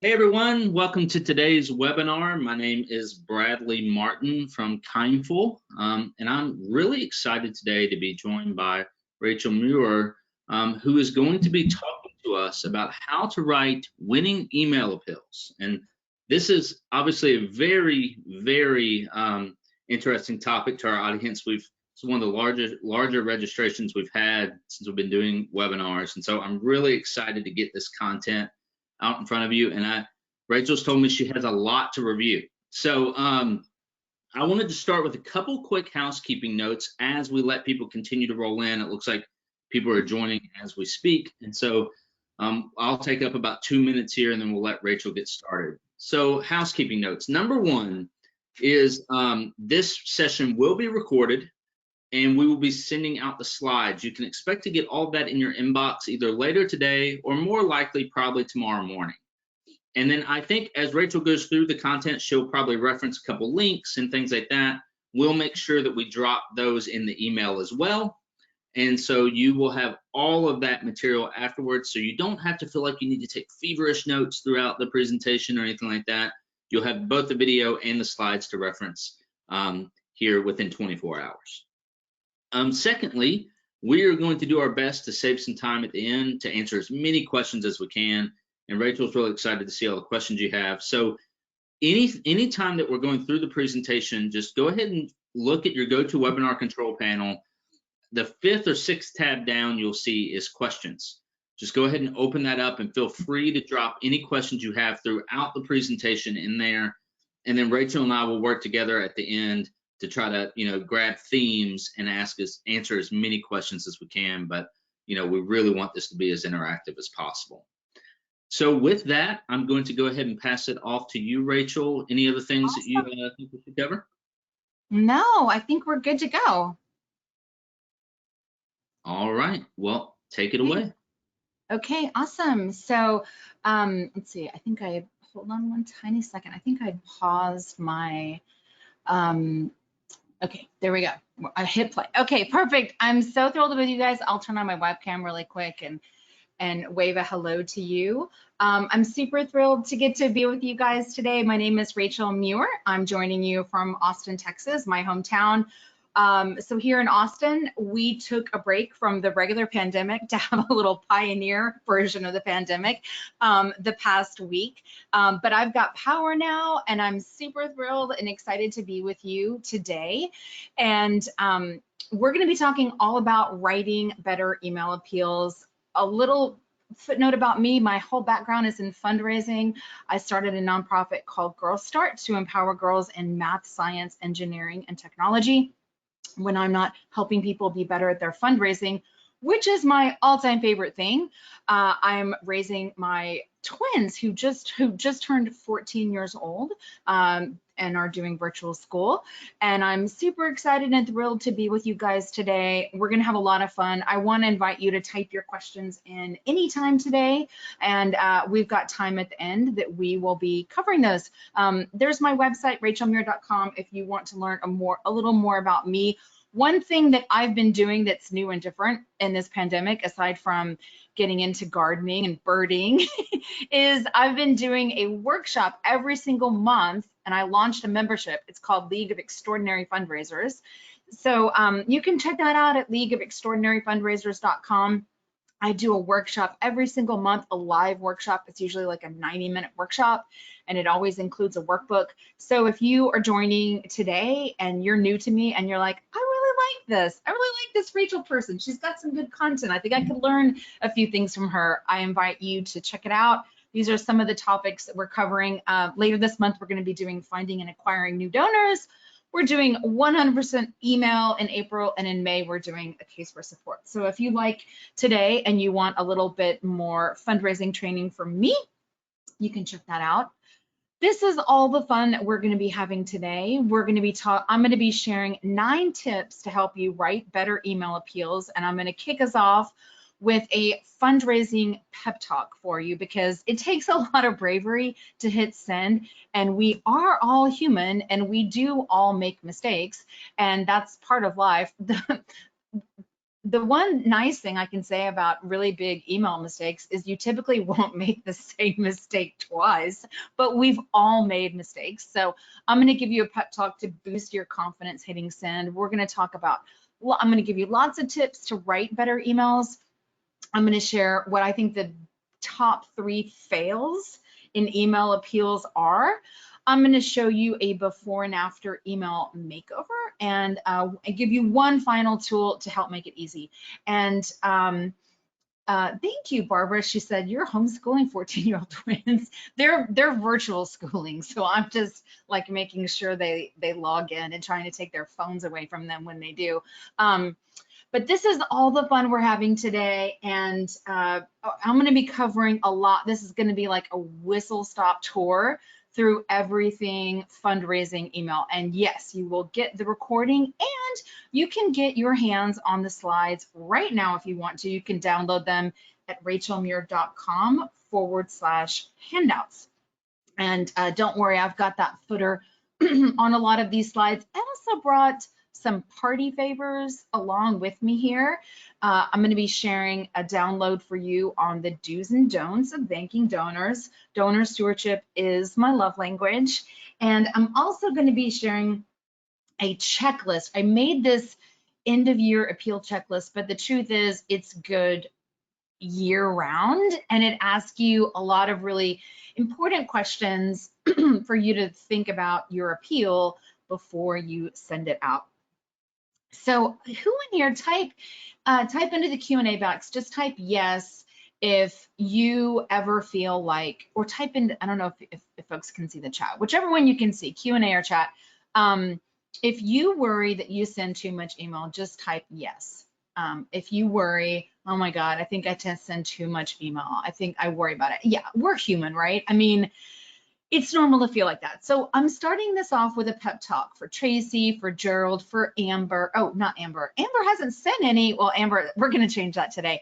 Hey everyone, welcome to today's webinar. My name is Bradley Martin from Kindful, and I'm really excited today to be joined by Rachel Muir, who is going to be talking to us about how to write winning email appeals. And this is obviously a very, very interesting topic to our audience. It's one of the larger registrations we've had since we've been doing webinars, and so I'm really excited to get this content out in front of you. And Rachel's told me she has a lot to review. So I wanted to start with a couple quick housekeeping notes as we let people continue to roll in. It looks like people are joining as we speak. And so I'll take up about 2 minutes here and then we'll let Rachel get started. So housekeeping notes. Number one is this session will be recorded and we will be sending out the slides. You can expect to get all that in your inbox either later today or more likely probably tomorrow morning. And then I think as Rachel goes through the content, she'll probably reference a couple links and things like that. We'll make sure that we drop those in the email as well. And so you will have all of that material afterwards. So you don't have to feel like you need to take feverish notes throughout the presentation or anything like that. You'll have both the video and the slides to reference here within 24 hours. Secondly, we are going to do our best to save some time at the end to answer as many questions as we can. And Rachel's really excited to see all the questions you have. So any time that we're going through the presentation, just go ahead and look at your GoToWebinar control panel. The 5th or 6th tab down you'll see is questions. Just go ahead and open that up and feel free to drop any questions you have throughout the presentation in there. And then Rachel and I will work together at the end to try to, grab themes and answer as many questions as we can. But, we really want this to be as interactive as possible. So with that, I'm going to go ahead and pass it off to you, Rachel. Any other things that you think we should cover? No, I think we're good to go. All right. Well, take it away. Okay, awesome. So let's see. I think hold on one tiny second. I think I paused my, okay, there we go. I hit play. Okay, perfect. I'm so thrilled to be with you guys. I'll turn on my webcam really quick and wave a hello to you. I'm super thrilled to get to be with you guys today. My name is Rachel Muir. I'm joining you from Austin, Texas, my hometown. So here in Austin, we took a break from the regular pandemic to have a little pioneer version of the pandemic the past week. But I've got power now, and I'm super thrilled and excited to be with you today. And we're going to be talking all about writing better email appeals. A little footnote about me, my whole background is in fundraising. I started a nonprofit called Girlstart to empower girls in math, science, engineering, and technology. When I'm not helping people be better at their fundraising, which is my all-time favorite thing, I'm raising my twins who just turned 14 years old and are doing virtual school. And I'm super excited and thrilled to be with you guys today. We're gonna have a lot of fun. I wanna invite you to type your questions in anytime today. And we've got time at the end that we will be covering those. There's my website, rachelmuir.com, if you want to learn a little more about me. One thing that I've been doing that's new and different in this pandemic, aside from getting into gardening and birding, is I've been doing a workshop every single month, and I launched a membership. It's called League of Extraordinary Fundraisers. So you can check that out at leagueofextraordinaryfundraisers.com. I do a workshop every single month, a live workshop. It's usually like a 90-minute workshop, and it always includes a workbook. So if you are joining today and you're new to me and you're like, I really like this Rachel person. She's got some good content. I think I could learn a few things from her. I invite you to check it out. These are some of the topics that we're covering. Later this month, we're going to be doing finding and acquiring new donors. We're doing 100% email in April, and in May, we're doing a case for support. So if you like today and you want a little bit more fundraising training from me, you can check that out. This is all the fun that we're going to be having today. I'm going to be sharing 9 tips to help you write better email appeals, and I'm going to kick us off with a fundraising pep talk for you, because it takes a lot of bravery to hit send, and we are all human and we do all make mistakes, and that's part of life. the one nice thing I can say about really big email mistakes is you typically won't make the same mistake twice, but we've all made mistakes. So I'm going to give you a pep talk to boost your confidence hitting send. We're going to talk about, I'm going to give you lots of tips to write better emails. I'm going to share what I think the top 3 fails in email appeals are. I'm going to show you a before and after email makeover, and I give you one final tool to help make it easy. And thank you, Barbara. She said you're homeschooling 14-year-old twins. They're virtual schooling, so I'm just like making sure they log in and trying to take their phones away from them when they do. But this is all the fun we're having today, and I'm going to be covering a lot. This is going to be like a whistle-stop tour through everything fundraising email. And yes, you will get the recording, and you can get your hands on the slides right now if you want to. You can download them at rachelmuir.com/handouts. And don't worry, I've got that footer on a lot of these slides. I also brought some party favors along with me here. I'm going to be sharing a download for you on the do's and don'ts of thanking donors. Donor stewardship is my love language. And I'm also going to be sharing a checklist. I made this end of year appeal checklist, but the truth is it's good year round, and it asks you a lot of really important questions for you to think about your appeal before you send it out. So who in here, type into the Q&A box, just type yes if you ever feel like, or type in, I don't know if folks can see the chat, whichever one you can see, Q&A or chat. If you worry that you send too much email, just type yes. If you worry, oh my God, I think I send too much email, I think I worry about it. Yeah, we're human, right? I mean, it's normal to feel like that. So I'm starting this off with a pep talk for Tracy, for Gerald, for Amber. Oh, not Amber. Amber hasn't sent any. Well, Amber, we're going to change that today.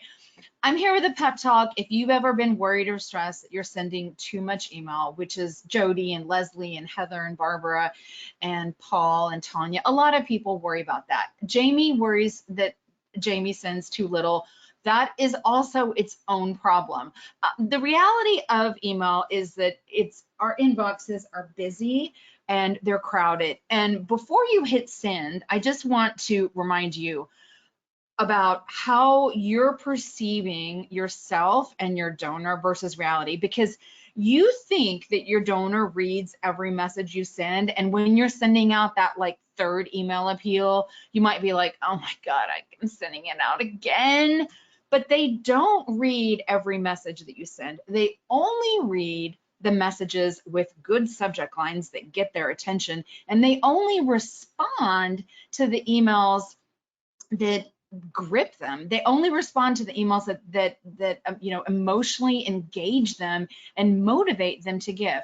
I'm here with a pep talk. If you've ever been worried or stressed that you're sending too much email, which is Jody and Leslie and Heather and Barbara and Paul and Tanya, a lot of people worry about that. Jamie worries that Jamie sends too little. That is also its own problem. The reality of email is that our inboxes are busy and they're crowded. And before you hit send, I just want to remind you about how you're perceiving yourself and your donor versus reality, because you think that your donor reads every message you send, and when you're sending out that like 3rd email appeal, you might be like, oh my God, I'm sending it out again. But they don't read every message that you send. They only read the messages with good subject lines that get their attention, and they only respond to the emails that grip them. They only respond to the emails that emotionally engage them and motivate them to give.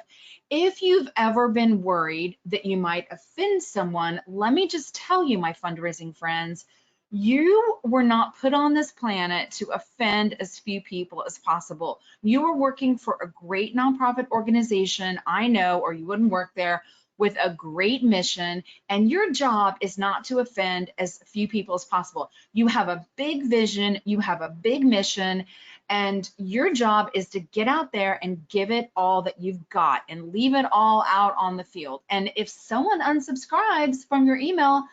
If you've ever been worried that you might offend someone, let me just tell you, my fundraising friends, you were not put on this planet to offend as few people as possible. You are working for a great nonprofit organization, I know, or you wouldn't work there, with a great mission, and your job is not to offend as few people as possible. You have a big vision, you have a big mission, and your job is to get out there and give it all that you've got and leave it all out on the field. And if someone unsubscribes from your email,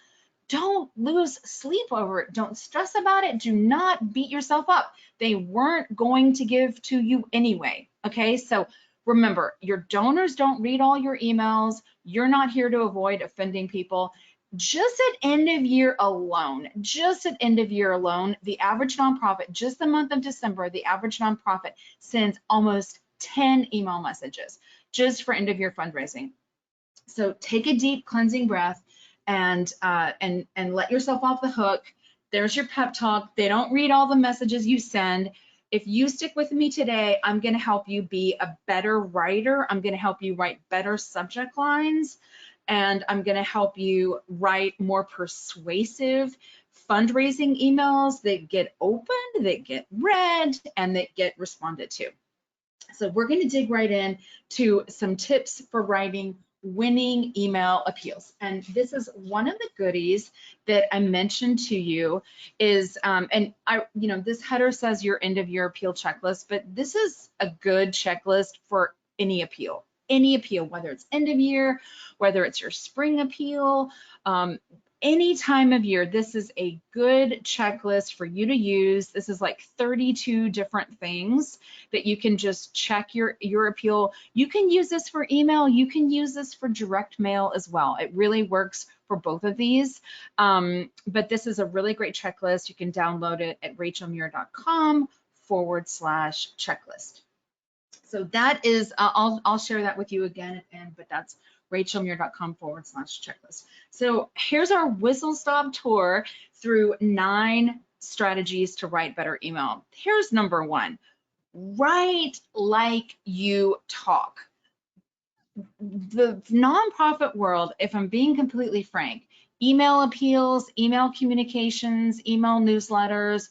don't lose sleep over it. Don't stress about it. Do not beat yourself up. They weren't going to give to you anyway, okay? So remember, your donors don't read all your emails. You're not here to avoid offending people. Just at end of year alone, the average nonprofit, just the month of December, the average nonprofit sends almost 10 email messages just for end of year fundraising. So take a deep cleansing breath and let yourself off the hook. There's your pep talk. They don't read all the messages you send. If you stick with me today, I'm going to help you be a better writer. I'm going to help you write better subject lines, and I'm going to help you write more persuasive fundraising emails that get opened, that get read, and that get responded to. So we're going to dig right in to some tips for writing winning email appeals. And this is one of the goodies that I mentioned to you is, this header says your end of year appeal checklist, but this is a good checklist for any appeal, whether it's end of year, whether it's your spring appeal, any time of year. This is a good checklist for you to use. This is like 32 different things that you can just check your appeal. You can use this for email. You can use this for direct mail as well. It really works for both of these. But this is a really great checklist. You can download it at rachelmuir.com/checklist. So that is, I'll share that with you again at the end, but that's rachelmuir.com/checklist. So here's our whistle-stop tour through 9 strategies to write better email. Here's number 1, write like you talk. The nonprofit world, if I'm being completely frank, email appeals, email communications, email newsletters,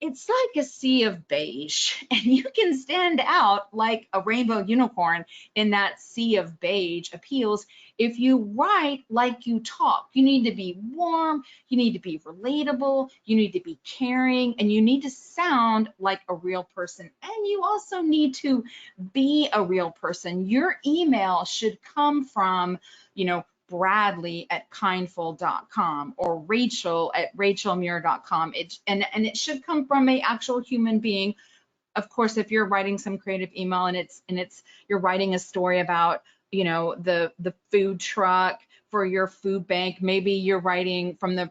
it's like a sea of beige, and you can stand out like a rainbow unicorn in that sea of beige appeals if you write like you talk. You need to be warm, you need to be relatable, you need to be caring, and you need to sound like a real person. And you also need to be a real person. Your email should come from, Bradley at kindful.com or Rachel at rachelmuir.com. And it should come from an actual human being. Of course, if you're writing some creative email and you're writing a story about, the food truck for your food bank, maybe you're writing from the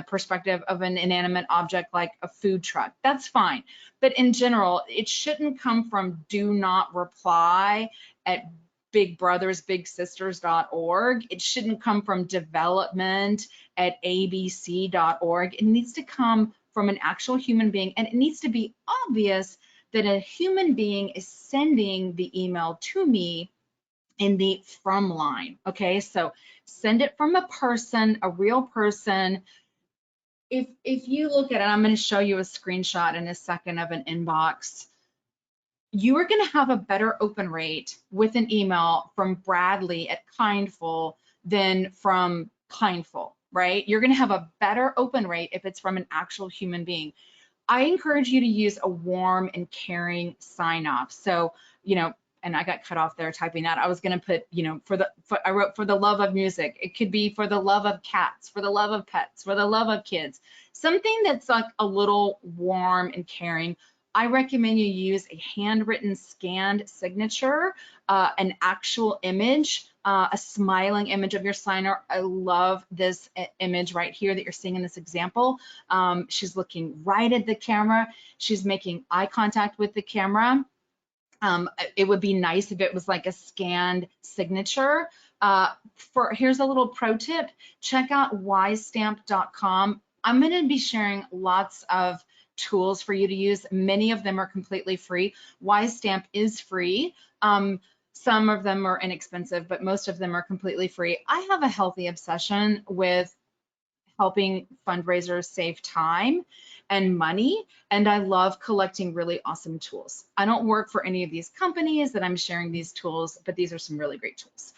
perspective of an inanimate object like a food truck. That's fine. But in general, it shouldn't come from do not reply at bigbrothersbigsisters.org. It shouldn't come from development at abc.org. It needs to come from an actual human being, and it needs to be obvious that a human being is sending the email to me in the from line. Okay, so send it from a person, a real person. If you look at it, I'm going to show you a screenshot in a second of an inbox. You are going to have a better open rate with an email from Bradley at Kindful than from Kindful, right? You're going to have a better open rate if it's from an actual human being. I encourage you to use a warm and caring sign off. So, and I got cut off there typing that. I was going to put, I wrote for the love of music. It could be for the love of cats, for the love of pets, for the love of kids. Something that's like a little warm and caring. I recommend you use a handwritten scanned signature, an actual image, a smiling image of your signer. I love this image right here that you're seeing in this example. She's looking right at the camera. She's making eye contact with the camera. It would be nice if it was like a scanned signature. Here's a little pro tip. Check out wisestamp.com. I'm going to be sharing lots of tools for you to use. Many of them are completely free. WiseStamp is free. Some of them are inexpensive, but most of them are completely free. I have a healthy obsession with helping fundraisers save time and money, and I love collecting really awesome tools. I don't work for any of these companies that I'm sharing these tools, but these are some really great tools.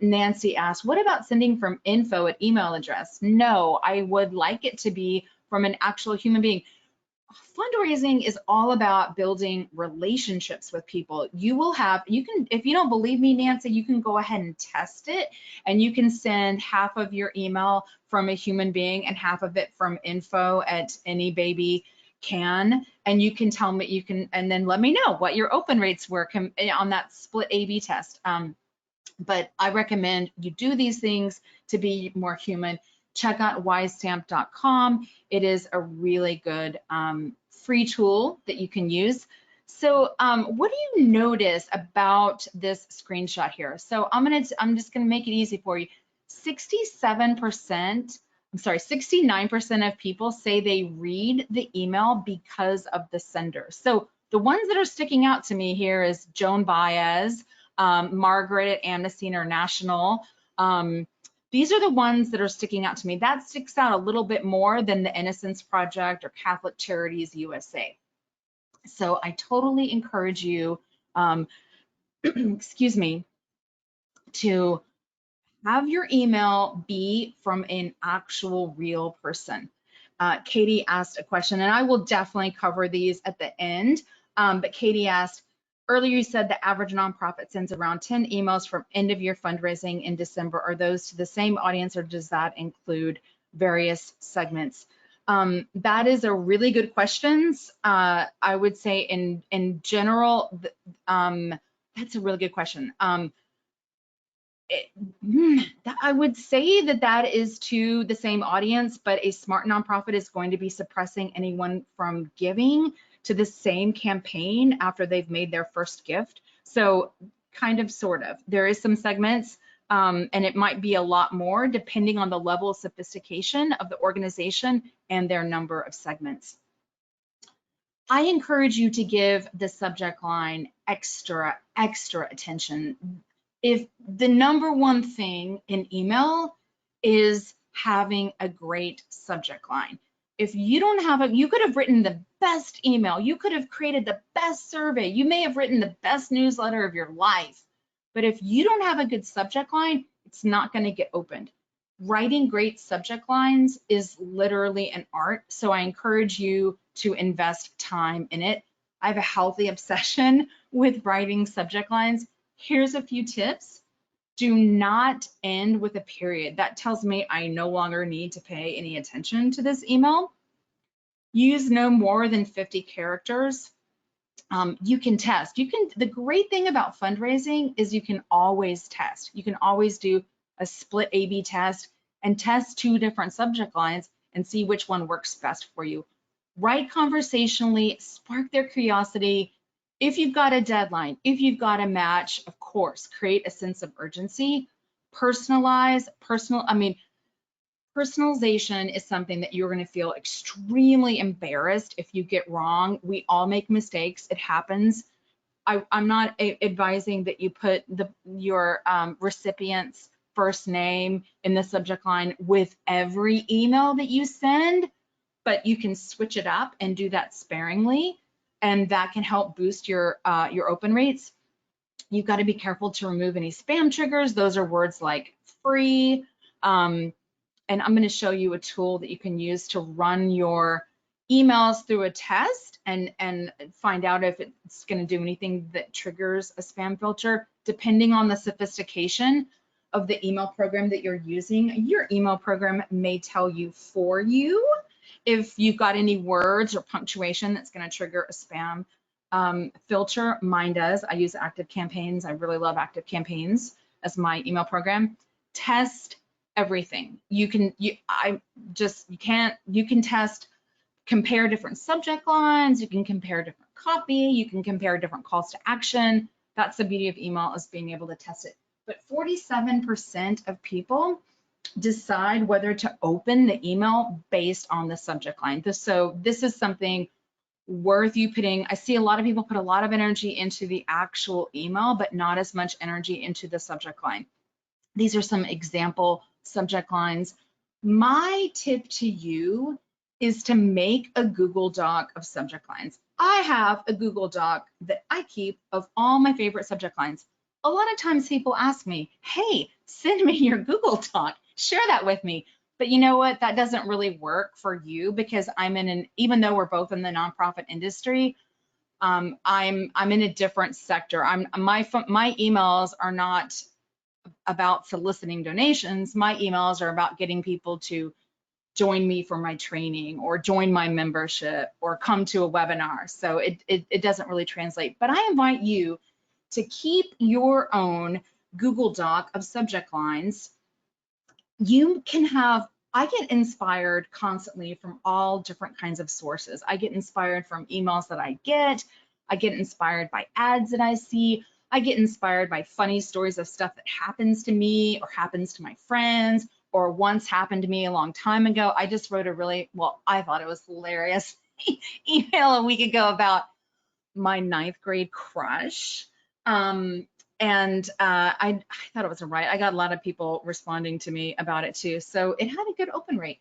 Nancy asked, what about sending from info at email address? No, I would like it to be from an actual human being. Fundraising is all about building relationships with people. If you don't believe me, Nancy, you can go ahead and test it, and you can send half of your email from a human being and half of it from info at any baby can, and you can tell me, and then let me know what your open rates were on that split A/B test. But I recommend you do these things to be more human. Check out wisestamp.com. It is a really good free tool that you can use. So what do you notice about this screenshot here? So I'm just gonna make it easy for you. 69% of people say they read the email because of the sender. So the ones that are sticking out to me here is Joan Baez, Margaret at Amnesty International. These are the ones that are sticking out to me. That sticks out a little bit more than the Innocence Project or Catholic Charities USA. So I totally encourage you, excuse me, to have your email be from an actual real person. Katie asked a question, and I will definitely cover these at the end, but Katie asked, earlier you said the average nonprofit sends around 10 emails from end of year fundraising in December. Are those to the same audience, or does that include various segments? That is a really good question. I would say in general, that's a really good question. I would say that is to the same audience, but a smart nonprofit is going to be suppressing anyone from giving to the same campaign after they've made their first gift. So kind of, sort of. There is some segments, and it might be a lot more depending on the level of sophistication of the organization and their number of segments. I encourage you to give the subject line extra attention. If the number one thing in email is having a great subject line. If you don't have you could have written the best email, you could have created the best survey, you may have written the best newsletter of your life, but if you don't have a good subject line, it's not going to get opened. Writing great subject lines is literally an art, so I encourage you to invest time in it. I have a healthy obsession with writing subject lines. Here's a few tips. Do not end with a period. That tells me I no longer need to pay any attention to this email. Use no more than 50 characters. You can test. The great thing about fundraising is you can always test. You can always do a split A/B test and test 2 different subject lines and see which one works best for you. Write conversationally, spark their curiosity. If you've got a deadline, if you've got a match, of course, create a sense of urgency. Personalization is something that you're going to feel extremely embarrassed if you get wrong. We all make mistakes. It happens. I'm not advising that you put your recipient's first name in the subject line with every email that you send, but you can switch it up and do that sparingly, and that can help boost your open rates. You've got to be careful to remove any spam triggers. Those are words like free. And I'm going to show you a tool that you can use to run your emails through a test and find out if it's going to do anything that triggers a spam filter. Depending on the sophistication of the email program that you're using, your email program may tell you for you if you've got any words or punctuation that's going to trigger a spam filter. Mine does. I use Active Campaigns. I really love Active Campaigns as my email program. Test everything. You can test, compare different subject lines, you can compare different copy, you can compare different calls to action. That's the beauty of email, is being able to test it. But 47% of people decide whether to open the email based on the subject line. So this is something worth you putting. I see a lot of people put a lot of energy into the actual email, but not as much energy into the subject line. These are some example subject lines. My tip to you is to make a Google Doc of subject lines. I have a Google Doc that I keep of all my favorite subject lines. A lot of times people ask me, hey, send me your Google Doc, share that with me. But you know what? That doesn't really work for you, because even though we're both in the nonprofit industry, I'm in a different sector. My emails are not about soliciting donations. My emails are about getting people to join me for my training or join my membership or come to a webinar. So it doesn't really translate. But I invite you to keep your own Google Doc of subject lines. You can have, I get inspired constantly from all different kinds of sources. I get inspired from emails that I get inspired by ads that I see. I get inspired by funny stories of stuff that happens to me or happens to my friends or once happened to me a long time ago. I just wrote I thought it was hilarious email a week ago about my 9th grade crush. I thought it was right. I got a lot of people responding to me about it too. So it had a good open rate.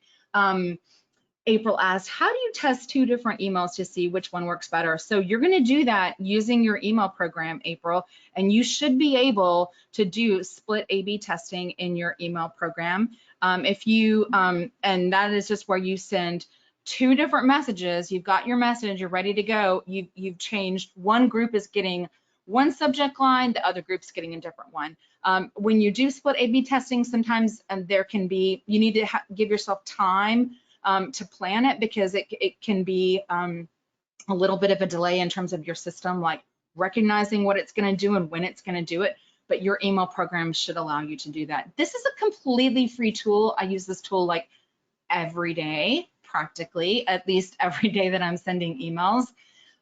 April asked, how do you test 2 different emails to see which one works better? So you're going to do that using your email program, April, and you should be able to do split A/B testing in your email program. And that is just where you send 2 different messages. You've got your message, you're ready to go. You've changed, one group is getting one subject line, the other group's getting a different one. When you do split A/B testing, sometimes there can be, you need to give yourself time to plan it, because it can be a little bit of a delay in terms of your system, like recognizing what it's going to do and when it's going to do it. But your email program should allow you to do that. This is a completely free tool. I use this tool like every day, practically, at least every day that I'm sending emails.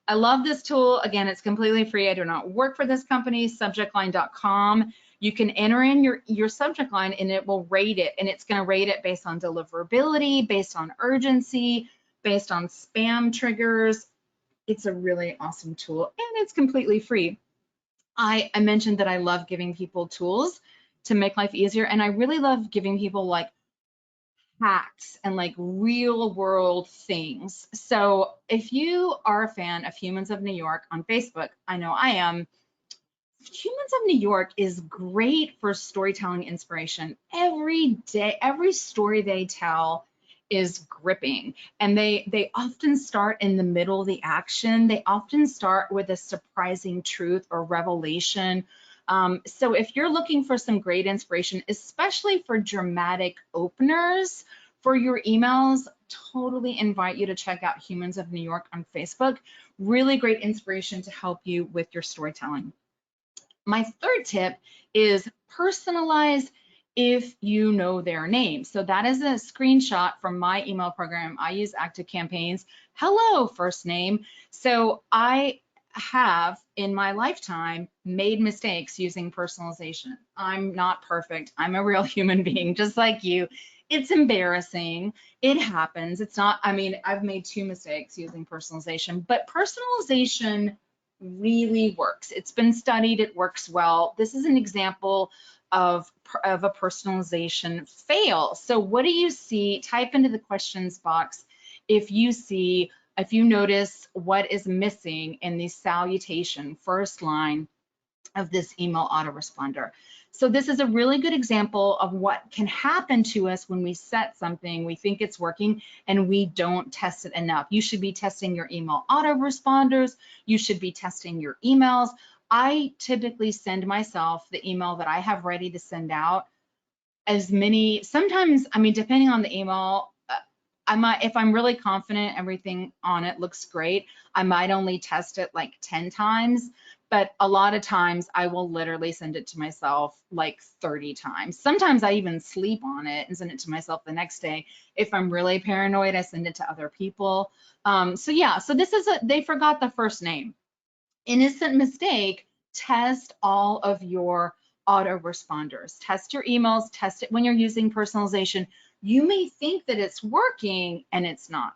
I love this tool. Again, it's completely free. I do not work for this company, subjectline.com. You can enter in your subject line and it will rate it, and it's going to rate it based on deliverability, based on urgency, based on spam triggers. It's a really awesome tool, and it's completely free. I mentioned that I love giving people tools to make life easier, and I really love giving people like hacks and like real world things. So if you are a fan of Humans of New York on Facebook, I know I am, Humans of New York is great for storytelling inspiration. Every day, every story they tell is gripping, and they often start in the middle of the action. They often start with a surprising truth or revelation. So if you're looking for some great inspiration, especially for dramatic openers for your emails, totally invite you to check out Humans of New York on Facebook. Really great inspiration to help you with your storytelling. My third tip is personalize if you know their name. So that is a screenshot from my email program. I use Active Campaigns. Hello, first name. So I have in my lifetime made mistakes using personalization. I'm not perfect. I'm a real human being just like you. It's embarrassing. It happens. It's not, I mean, I've made 2 mistakes using personalization, but personalization really works. It's been studied, it works well. This is an example of a personalization fail. So what do you see? Type into the questions box if you notice what is missing in the salutation first line of this email autoresponder. So this is a really good example of what can happen to us when we set something, we think it's working, and we don't test it enough. You should be testing your email autoresponders. You should be testing your emails. I typically send myself the email that I have ready to send out sometimes, I mean, depending on the email, if I'm really confident everything on it looks great, I might only test it like 10 times. But a lot of times I will literally send it to myself like 30 times. Sometimes I even sleep on it and send it to myself the next day. If I'm really paranoid, I send it to other people. So yeah, so this is they forgot the first name. Innocent mistake, test all of your autoresponders. Test your emails, test it when you're using personalization. You may think that it's working and it's not.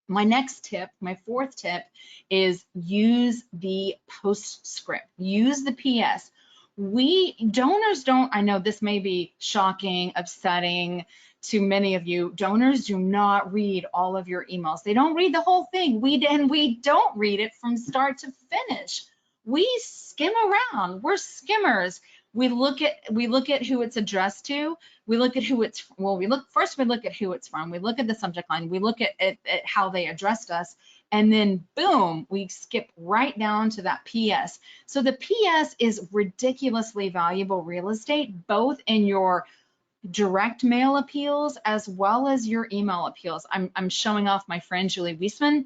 My next tip, my 4th tip, is use the postscript. Use the PS. Donors don't, I know this may be shocking, upsetting to many of you. Donors do not read all of your emails. They don't read the whole thing. We don't read it from start to finish. We skim around. We're skimmers. We look at who it's addressed to. We look at who it's, well, we look at who it's from. We look at the subject line. We look at how they addressed us. And then boom, we skip right down to that PS. So the PS is ridiculously valuable real estate, both in your direct mail appeals as well as your email appeals. I'm showing off my friend Julie Wiesman.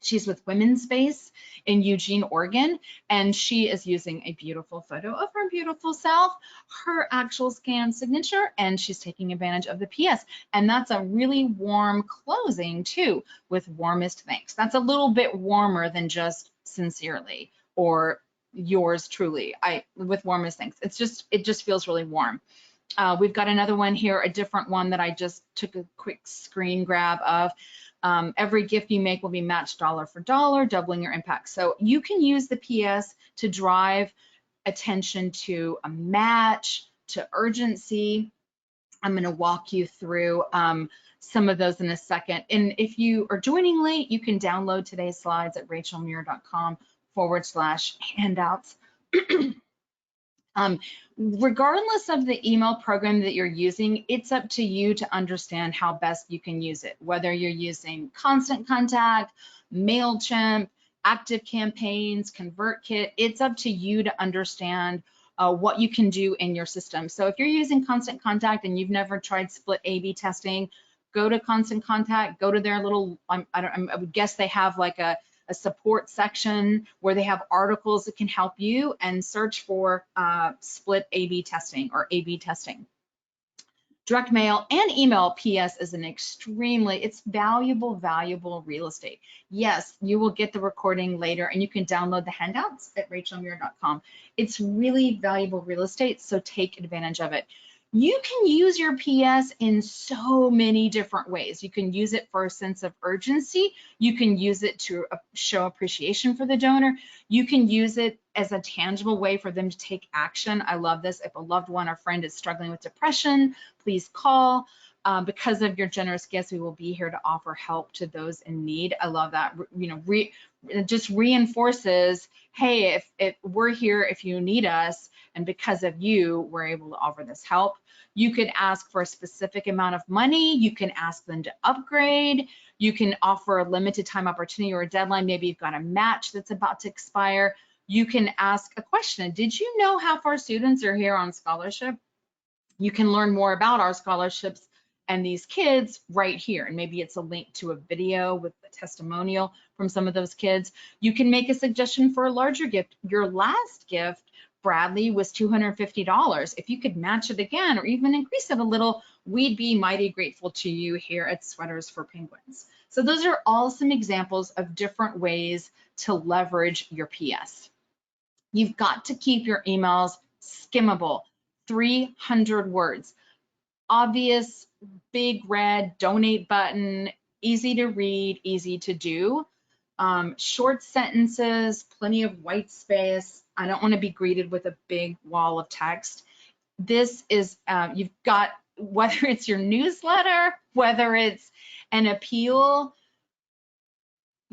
She's with Women's Space in Eugene, Oregon, and she is using a beautiful photo of her beautiful self, her actual scan signature, and she's taking advantage of the PS. And that's a really warm closing too, with warmest thanks. That's a little bit warmer than just sincerely or yours truly. With warmest thanks. It just feels really warm. We've got another one here, a different one that I just took a quick screen grab of. Every gift you make will be matched dollar for dollar, doubling your impact. So you can use the PS to drive attention to a match, to urgency. I'm going to walk you through some of those in a second. And if you are joining late, you can download today's slides at rachelmuir.com/handouts. Regardless of the email program that you're using, it's up to you to understand how best you can use it, whether you're using Constant Contact, MailChimp, Active Campaigns, ConvertKit. It's up to you to understand what you can do in your system. So if you're using Constant Contact and you've never tried split A/B testing, go to Constant Contact, go to their little, I would guess they have like a support section where they have articles that can help you, and search for split A/B testing or A/B testing. Direct mail and email PS is an it's valuable real estate. Yes, you will get the recording later and you can download the handouts at rachelmuir.com. It's really valuable real estate, so take advantage of it. You can use your PS in so many different ways. You can use it for a sense of urgency. You can use it to show appreciation for the donor. You can use it as a tangible way for them to take action. I love this. If a loved one or friend is struggling with depression, please call. Because of your generous gifts, we will be here to offer help to those in need. I love that. You know, it just reinforces, hey, if we're here if you need us, and because of you, we're able to offer this help. You could ask for a specific amount of money. You can ask them to upgrade. You can offer a limited time opportunity or a deadline. Maybe you've got a match that's about to expire. You can ask a question. Did you know half our students are here on scholarship? You can learn more about our scholarships and these kids right here. And maybe it's a link to a video with a testimonial from some of those kids. You can make a suggestion for a larger gift. Your last gift, Bradley, was $250. If you could match it again or even increase it a little, we'd be mighty grateful to you here at Sweaters for Penguins. So those are all some examples of different ways to leverage your PS. You've got to keep your emails skimmable, 300 words. Obvious, big red donate button, easy to read, easy to do. Short sentences, plenty of white space. I don't want to be greeted with a big wall of text. This is, you've got, whether it's your newsletter, whether it's an appeal,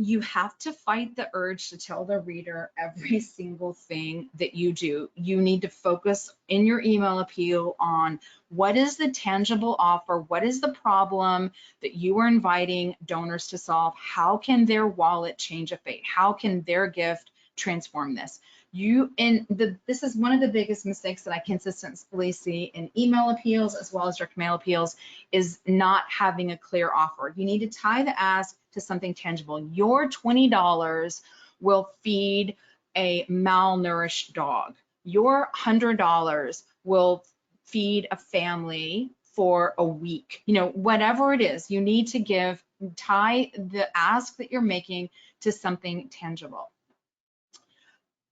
you have to fight the urge to tell the reader every single thing that you do. You need to focus in your email appeal on what is the tangible offer, what is the problem that you are inviting donors to solve, how can their wallet change a fate, how can their gift transform this. This is one of the biggest mistakes that I consistently see in email appeals as well as direct mail appeals, is not having a clear offer. You need to tie the ask to something tangible. Your $20 will feed a malnourished dog. Your $100 will feed a family for a week. You know, whatever it is, you need to tie the ask that you're making to something tangible.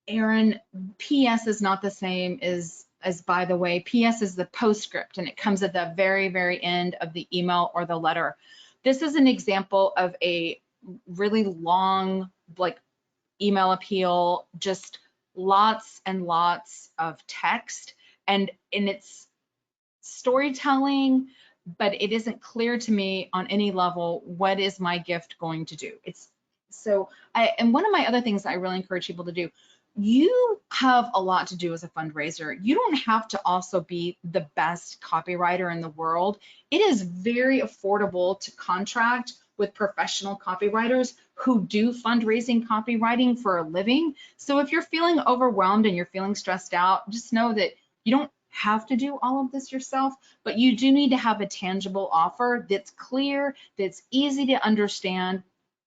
Aaron, PS is not the same as by the way. PS is the postscript, and it comes at the very, very end of the email or the letter. This is an example of a really long, like, email appeal, just lots and lots of text, and it's storytelling, but it isn't clear to me on any level what is my gift going to do. And one of my other things that I really encourage people to do, you have a lot to do as a fundraiser. You don't have to also be the best copywriter in the world. It is very affordable to contract with professional copywriters who do fundraising copywriting for a living. So if you're feeling overwhelmed and you're feeling stressed out, just know that you don't have to do all of this yourself, but you do need to have a tangible offer that's clear, that's easy to understand,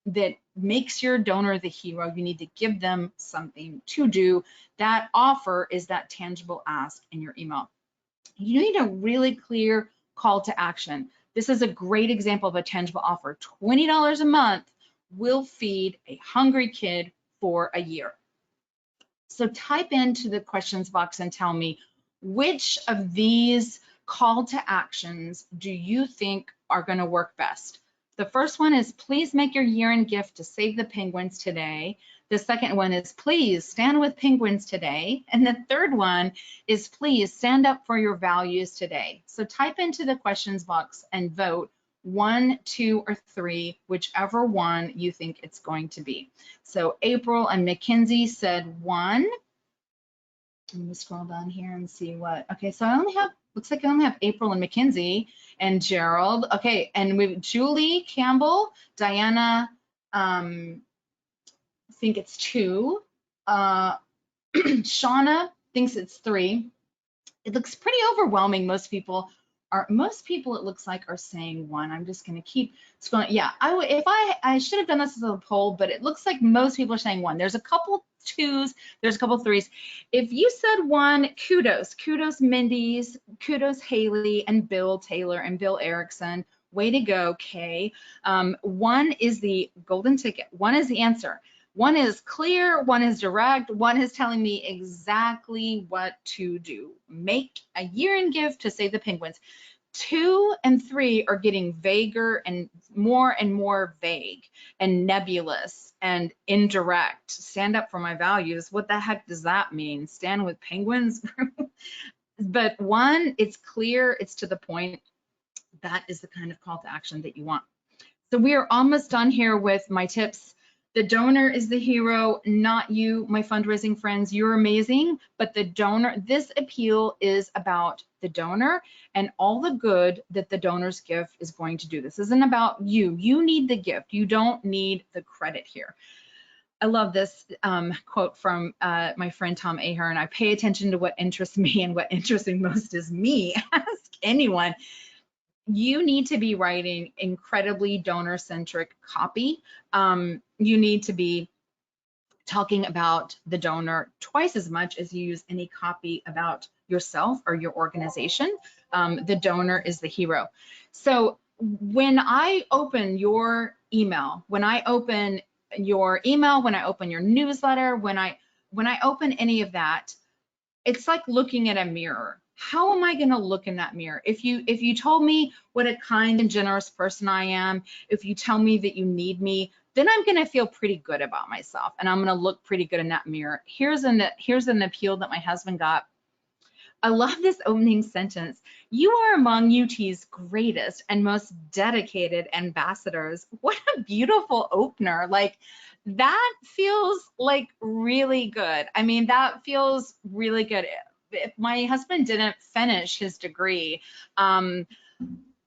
that makes your donor the hero. You need to give them something to do. That offer is that tangible ask in your email. You need a really clear call to action. This is a great example of a tangible offer. $20 a month will feed a hungry kid for a year. So type into the questions box and tell me, which of these call to actions do you think are going to work best? The first one is, please make your year-end gift to save the penguins today. The second one is, please stand with penguins today. And the third one is, please stand up for your values today. So type into the questions box and vote, 1, 2, or 3, whichever one you think it's going to be. So April and Mackenzie said 1. Let me scroll down here and see what. Okay, so I only have, looks like I only have April and Mackenzie and Gerald. Okay, and we've Julie Campbell, Diana, I think it's 2. Shauna thinks it's 3. It looks pretty overwhelming. Most people it looks like are saying 1. I'm just going to keep scrolling. Yeah, I should have done this as a poll, but it looks like most people are saying 1. There's a couple 2s, there's a couple 3s. If you said 1, kudos Mindy's, kudos Haley and Bill Taylor and Bill Erickson. Way to go, Kay. 1 is the golden ticket. 1 is the answer. 1 is clear, 1 is direct, 1 is telling me exactly what to do. Make a year-end gift to save the penguins. 2 and 3 are getting vaguer and more vague and nebulous and indirect. Stand up for my values. What the heck does that mean? Stand with penguins? But 1, it's clear, it's to the point. That is the kind of call to action that you want. So we are almost done here with my tips. The donor is the hero, not you, my fundraising friends. You're amazing, but the donor, this appeal is about the donor and all the good that the donor's gift is going to do. This isn't about you. You need the gift. You don't need the credit here. I love this quote from my friend Tom Ahern. I pay attention to what interests me, and what interests me most is me. Ask anyone. You need to be writing incredibly donor-centric copy. You need to be talking about the donor twice as much as you use any copy about yourself or your organization. The donor is the hero. So when I open your email, when I open your newsletter, when I open any of that, it's like looking at a mirror. How am I going to look in that mirror? If you told me what a kind and generous person I am, if you tell me that you need me, then I'm going to feel pretty good about myself, and I'm going to look pretty good in that mirror. Here's an appeal that my husband got. I love this opening sentence. You are among UT's greatest and most dedicated ambassadors. What a beautiful opener. Like, that feels like really good. I mean, that feels really good. If my husband didn't finish his degree,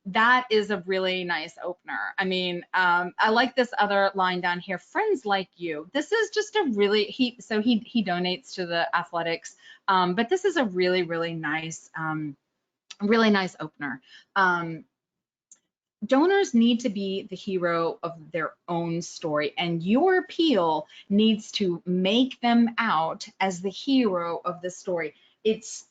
that is a really nice opener. I mean, I like this other line down here, friends like you. This is just a really, he donates to the athletics, but this is a really, really nice opener. Donors need to be the hero of their own story, and your appeal needs to make them out as the hero of the story. It's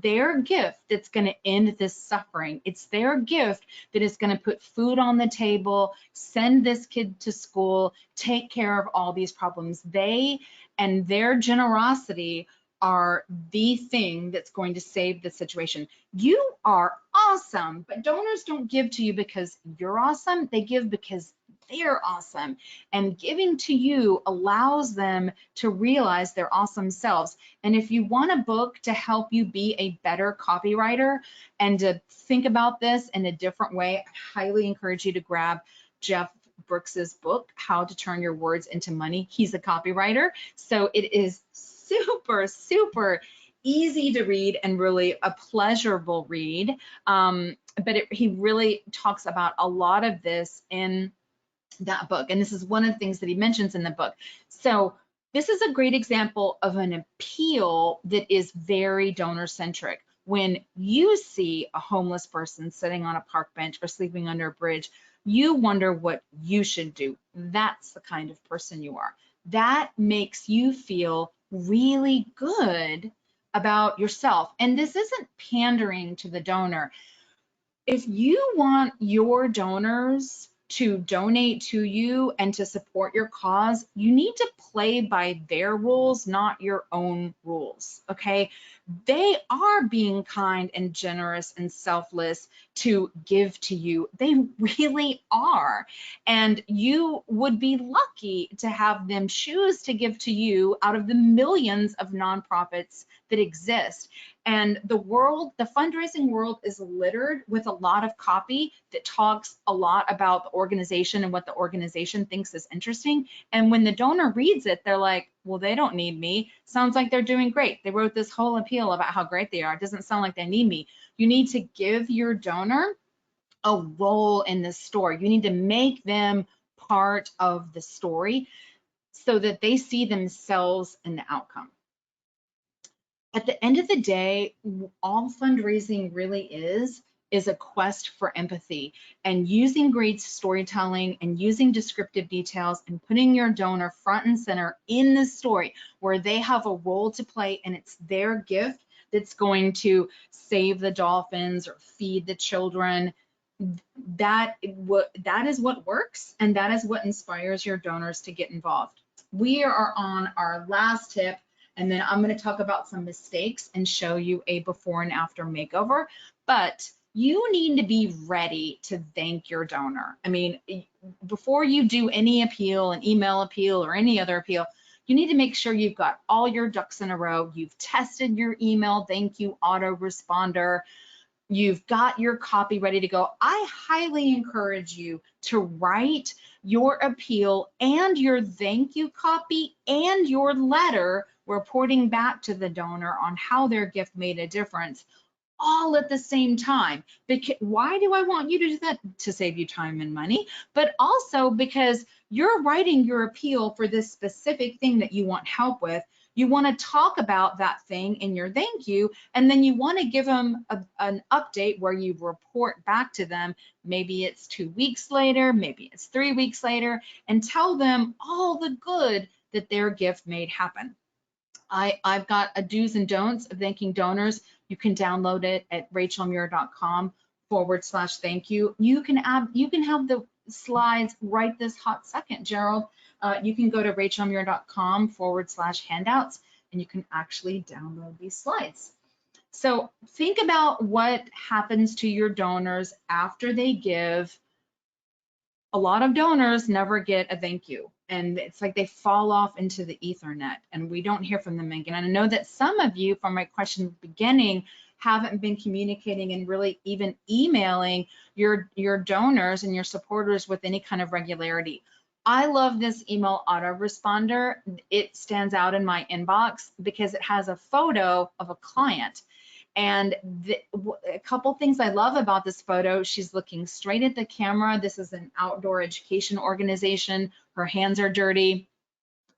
their gift that's going to end this suffering. It's their gift that is going to put food on the table, send this kid to school, take care of all these problems. They and their generosity are the thing that's going to save the situation. You are awesome, but donors don't give to you because you're awesome. They give because they're awesome. And giving to you allows them to realize their awesome selves. And if you want a book to help you be a better copywriter and to think about this in a different way, I highly encourage you to grab Jeff Brooks's book, How to Turn Your Words into Money. He's a copywriter, so it is super, super easy to read and really a pleasurable read. But he really talks about a lot of this in that book. And this is one of the things that he mentions in the book. So this is a great example of an appeal that is very donor-centric. When you see a homeless person sitting on a park bench or sleeping under a bridge, you wonder what you should do. That's the kind of person you are. That makes you feel really good about yourself. And this isn't pandering to the donor. If you want your donors to donate to you and to support your cause, you need to play by their rules, not your own rules, okay? they are being kind and generous and selfless to give to you. They really are. And you would be lucky to have them choose to give to you out of the millions of nonprofits that exist. And the fundraising world is littered with a lot of copy that talks a lot about the organization and what the organization thinks is interesting. And when the donor reads it, they're like, well, they don't need me. Sounds like they're doing great. They wrote this whole appeal about how great they are. It doesn't sound like they need me. You need to give your donor a role in the story. You need to make them part of the story so that they see themselves in the outcome. At the end of the day, all fundraising really is a quest for empathy, and using great storytelling and using descriptive details and putting your donor front and center in the story where they have a role to play and it's their gift that's going to save the dolphins or feed the children. That is what works, and that is what inspires your donors to get involved. We are on our last tip, and then I'm going to talk about some mistakes and show you a before and after makeover. But you need to be ready to thank your donor. I mean, before you do any appeal, an email appeal or any other appeal, you need to make sure you've got all your ducks in a row. You've tested your email thank you autoresponder. You've got your copy ready to go. I highly encourage you to write your appeal and your thank you copy and your letter reporting back to the donor on how their gift made a difference all at the same time. Because why do I want you to do that? To save you time and money, but also because you're writing your appeal for this specific thing that you want help with. You want to talk about that thing in your thank you, and then you want to give them an update where you report back to them. Maybe it's 2 weeks later, maybe it's 3 weeks later, and tell them all the good that their gift made happen. I've got a do's and don'ts of thanking donors. You can download it at rachelmuir.com/thank you. You can have the slides right this hot second, Gerald. You can go to rachelmuir.com/handouts, and you can actually download these slides. So think about what happens to your donors after they give. A lot of donors never get a thank you, and it's like they fall off into the Ethernet, and we don't hear from them again. And I know that some of you, from my question at the beginning, haven't been communicating and really even emailing your donors and your supporters with any kind of regularity. I love this email autoresponder. It stands out in my inbox because it has a photo of a client. And a couple things I love about this photo: she's looking straight at the camera. This is an outdoor education organization. Her hands are dirty.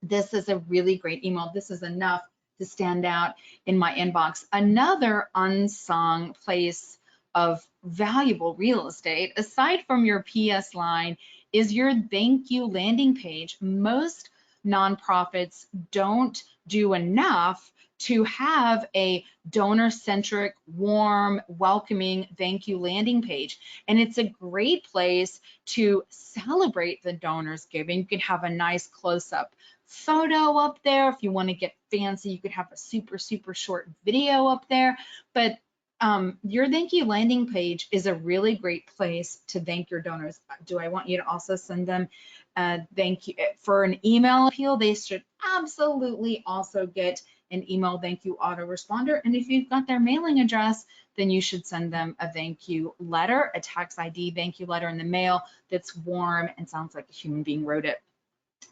This is a really great email. This is enough to stand out in my inbox. Another unsung place of valuable real estate, aside from your PS line, is your thank you landing page. Most nonprofits don't do enough to have a donor-centric, warm, welcoming thank you landing page. And it's a great place to celebrate the donor's giving. You can have a nice close-up photo up there. If you want to get fancy, you could have a super, super short video up there. But your thank you landing page is a really great place to thank your donors. Do I want you to also send them thank you for an email appeal? They should absolutely also get an email thank you autoresponder. And if you've got their mailing address, then you should send them a thank you letter, a tax ID thank you letter in the mail that's warm and sounds like a human being wrote it.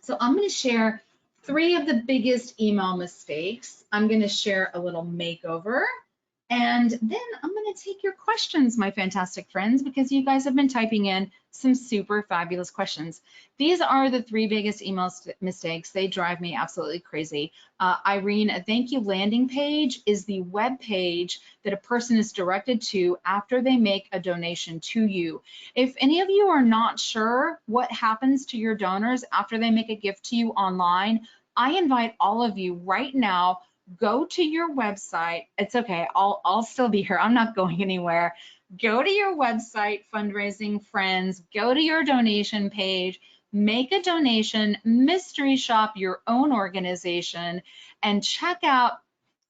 So I'm going to share 3 of the biggest email mistakes. I'm going to share a little makeover, and then I'm going to take your questions, my fantastic friends, because you guys have been typing in some super fabulous questions. These are the 3 biggest email mistakes. They drive me absolutely crazy. Irene, a thank you landing page is the web page that a person is directed to after they make a donation to you. If any of you are not sure what happens to your donors after they make a gift to you online, I invite all of you right now, go to your website. It's okay, I'll still be here. I'm not going anywhere. Go to your website, Fundraising Friends, go to your donation page, make a donation, mystery shop your own organization, and check out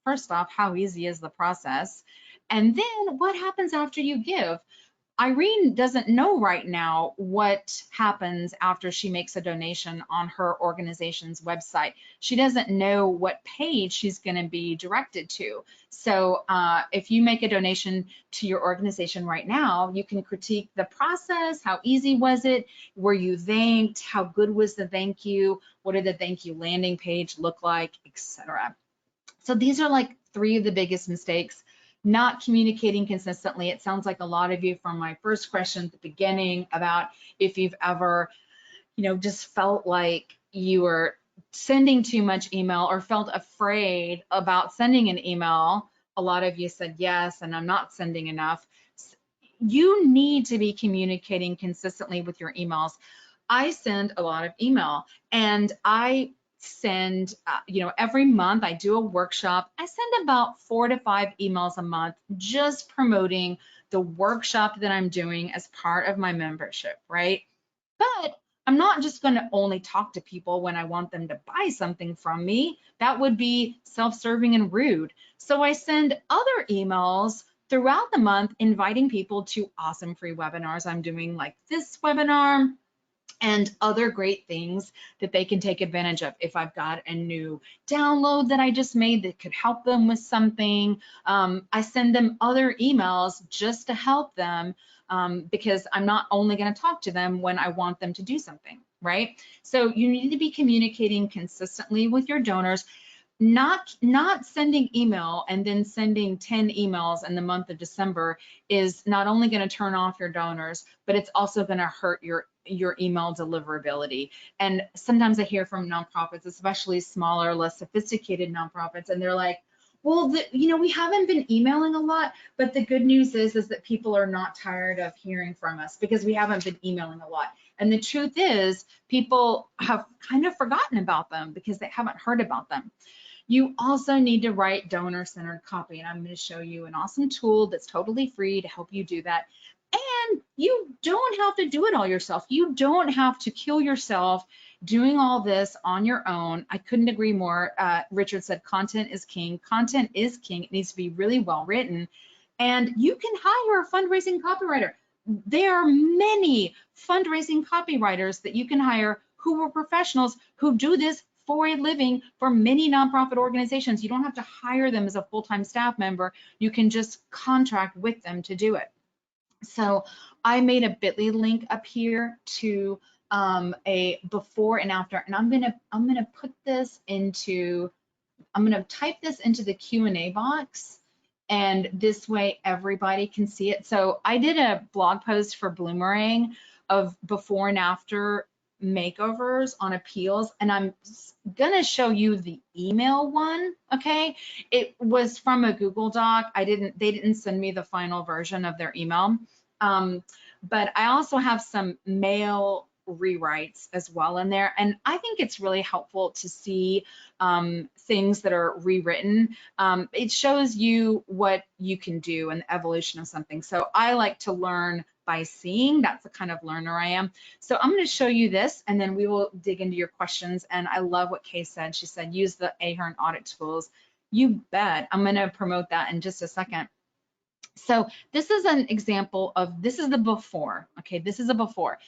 first off, how easy is the process? And then what happens after you give? Irene doesn't know right now what happens after she makes a donation on her organization's website. She doesn't know what page she's going to be directed to. So if you make a donation to your organization right now, you can critique the process. How easy was it? Were you thanked? How good was the thank you? What did the thank you landing page look like, etc. So these are like 3 of the biggest mistakes. Not communicating consistently. It sounds like a lot of you from my first question at the beginning about if you've ever, just felt like you were sending too much email or felt afraid about sending an email. A lot of you said yes, and I'm not sending enough. You need to be communicating consistently with your emails. I send a lot of email, and I send, every month I do a workshop. I send about 4 to 5 emails a month just promoting the workshop that I'm doing as part of my membership, right? But I'm not just going to only talk to people when I want them to buy something from me. That would be self-serving and rude. So I send other emails throughout the month inviting people to awesome free webinars I'm doing, like this webinar, and other great things that they can take advantage of. If I've got a new download that I just made that could help them with something, I send them other emails just to help them, because I'm not only going to talk to them when I want them to do something, right? So you need to be communicating consistently with your donors. Not sending email and then sending 10 emails in the month of December is not only going to turn off your donors, but it's also going to hurt your email deliverability. And sometimes I hear from nonprofits, especially smaller, less sophisticated nonprofits, and they're like, well, we haven't been emailing a lot, but the good news is that people are not tired of hearing from us because we haven't been emailing a lot. And the truth is, people have kind of forgotten about them because they haven't heard about them. You also need to write donor-centered copy, and I'm going to show you an awesome tool that's totally free to help you do that. And you don't have to do it all yourself. You don't have to kill yourself doing all this on your own. I couldn't agree more. Richard said content is king. Content is king. It needs to be really well written. And you can hire a fundraising copywriter. There are many fundraising copywriters that you can hire who are professionals who do this for a living for many nonprofit organizations. You don't have to hire them as a full-time staff member. You can just contract with them to do it. So I made a bit.ly link up here to a before and after, and I'm gonna put this into, I'm gonna type this into the Q&A box, and this way everybody can see it. So I did a blog post for Bloomerang of before and after makeovers on appeals, and I'm gonna show you the email one. Okay, it was from a Google Doc. They didn't send me the final version of their email, but I also have some mail rewrites as well in there, and I think it's really helpful to see things that are rewritten. It shows you what you can do and the evolution of something. So I like to learn by seeing. That's the kind of learner I am. So I'm going to show you this, and then we will dig into your questions. And I love what Kay said. She said, use the Ahern audit tools. You bet. I'm going to promote that in just a second. So this is an example of, this is the before. Okay, this is a before.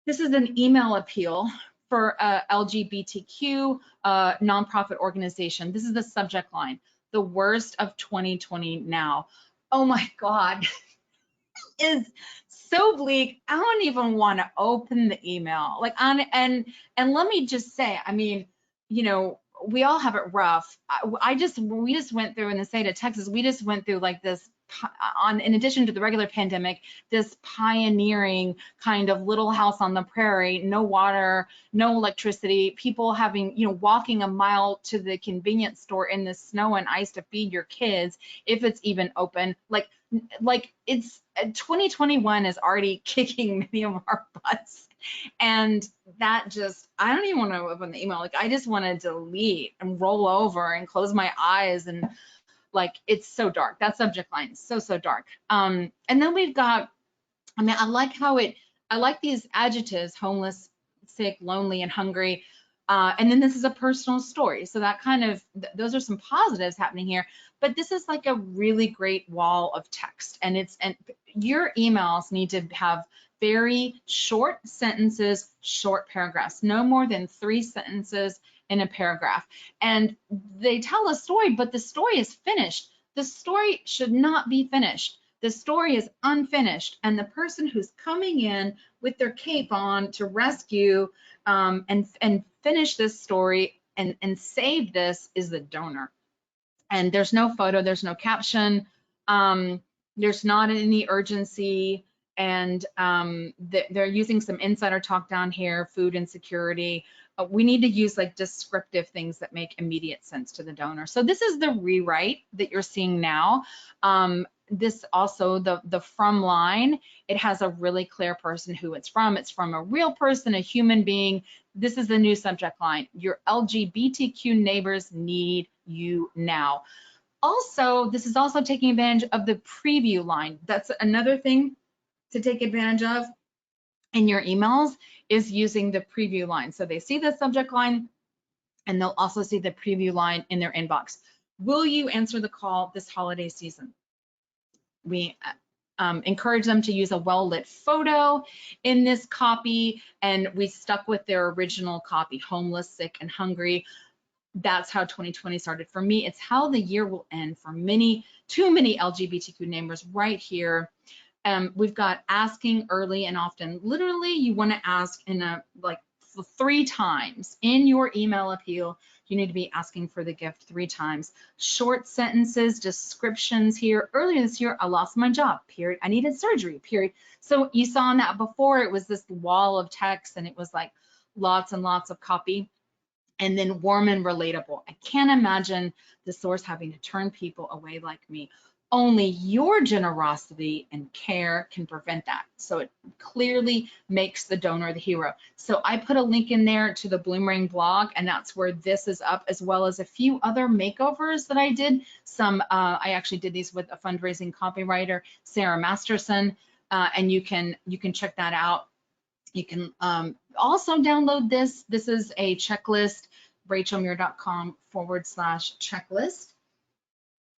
This is an email appeal for a LGBTQ nonprofit organization. This is the subject line: the worst of 2020 now. Oh my God. Is so bleak. I don't even want to open the email. Like, and let me just say, I mean, we all have it rough. We just went through, in the state of Texas, we just went through like this, in addition to the regular pandemic, this pioneering kind of little house on the prairie, no water, no electricity, people having, walking a mile to the convenience store in the snow and ice to feed your kids, if it's even open. Like it's 2021 is already kicking many of our butts. And that just, I don't even want to open the email. Like, I just want to delete and roll over and close my eyes, and like, it's so dark. That subject line is so dark. And then we've got, I mean, I like these adjectives: homeless, sick, lonely, and hungry. And then this is a personal story. So that kind of, those are some positives happening here, but this is like a really great wall of text. And your emails need to have very short sentences, short paragraphs, no more than 3 sentences in a paragraph. And they tell a story, but the story is finished. The story should not be finished. The story is unfinished. And the person who's coming in with their cape on to rescue and finish this story and save this is the donor. And there's no photo, there's no caption, there's not any urgency, and they're using some insider talk down here, food insecurity. We need to use like descriptive things that make immediate sense to the donor. So this is the rewrite that you're seeing now. This also, the from line, it has a really clear person who it's from. It's from a real person, a human being. This is the new subject line. Your LGBTQ neighbors need you now. Also, this is also taking advantage of the preview line. That's another thing to take advantage of in your emails, is using the preview line. So they see the subject line and they'll also see the preview line in their inbox. Will you answer the call this holiday season? We encourage them to use a well-lit photo in this copy, and we stuck with their original copy, homeless, sick, and hungry. That's how 2020 started. For me, it's how the year will end for too many LGBTQ neighbors right here. We've got asking early and often. Literally, you want to ask in like 3 times in your email appeal. You need to be asking for the gift 3 times. Short sentences, descriptions here. Earlier this year, I lost my job, period. I needed surgery, period. So you saw in that before, it was this wall of text and it was like lots and lots of copy. And then warm and relatable. I can't imagine the source having to turn people away like me. Only your generosity and care can prevent that. So it clearly makes the donor the hero. So I put a link in there to the Bloomerang blog, and that's where this is up, as well as a few other makeovers that I did. I actually did these with a fundraising copywriter, Sarah Masterson, and you can check that out. You can also download this. This is a checklist, rachelmuir.com/checklist.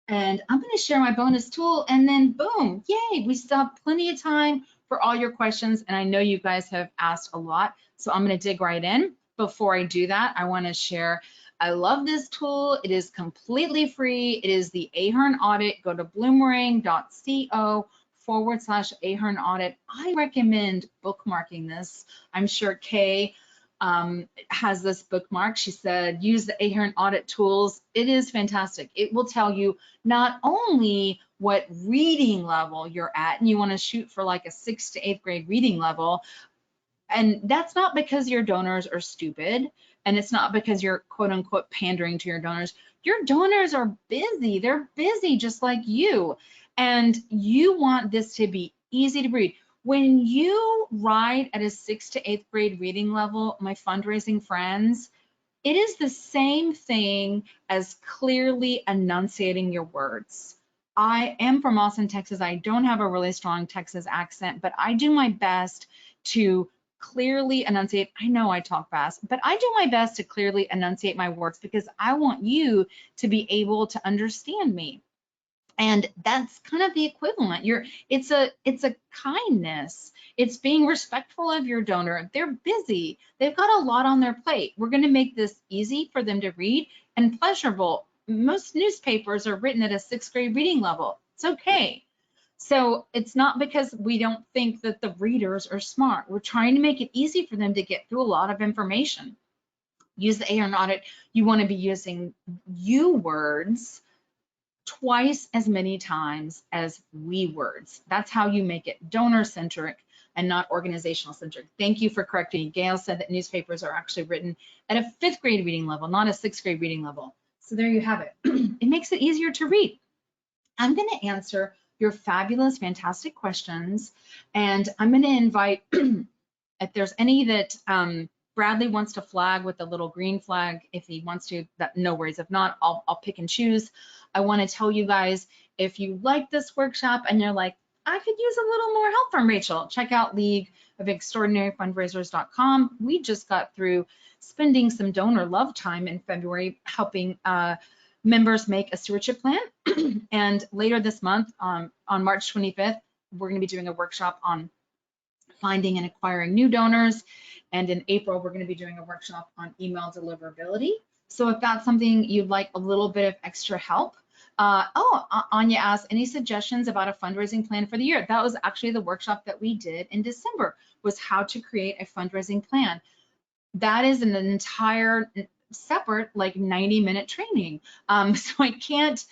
And I'm going to share my bonus tool, and then boom, yay, we still have plenty of time for all your questions. And I know you guys have asked a lot, so I'm going to dig right in. Before I do that, I want to share, I love this tool. It is completely free. It is the Ahern Audit. Go to bloomerang.co/Ahern Audit. I recommend bookmarking this. I'm sure Kay has this bookmark. She said, use the Ahern Audit tools. It is fantastic. It will tell you not only what reading level you're at, and you want to shoot for like a 6th to 8th grade reading level. And that's not because your donors are stupid, and it's not because you're quote unquote pandering to your donors. Your donors are busy. They're busy just like you. And you want this to be easy to read. When you write at a 6th to 8th grade reading level, my fundraising friends, it is the same thing as clearly enunciating your words. I am from Austin, Texas. I don't have a really strong Texas accent, but I do my best to clearly enunciate. I know I talk fast, but I do my best to clearly enunciate my words because I want you to be able to understand me. And that's kind of the equivalent. It's a kindness. It's being respectful of your donor. They're busy. They've got a lot on their plate. We're going to make this easy for them to read and pleasurable. Most newspapers are written at a 6th grade reading level. It's okay. So it's not because we don't think that the readers are smart. We're trying to make it easy for them to get through a lot of information. Use the Ahern Audit. You want to be using you words twice as many times as we words. That's how you make it donor-centric and not organizational-centric. Thank you for correcting me. Gail said that newspapers are actually written at a 5th grade reading level, not a 6th grade reading level. So there you have it. It makes it easier to read. I'm going to answer your fabulous, fantastic questions, and I'm going to invite, if there's any that Bradley wants to flag with the little green flag, if he wants to, that no worries. If not, I'll pick and choose. I want to tell you guys, if you like this workshop and you're like, I could use a little more help from Rachel. Check out leagueofextraordinaryfundraisers.com. We just got through spending some donor love time in February helping members make a stewardship plan. And later this month, on March 25th, we're going to be doing a workshop on finding and acquiring new donors. And in April, we're going to be doing a workshop on email deliverability. So if that's something you'd like a little bit of extra help, Anya asked, any suggestions about a fundraising plan for the year? That was actually the workshop that we did in December, was how to create a fundraising plan. That is an entire separate like 90-minute training. So I can't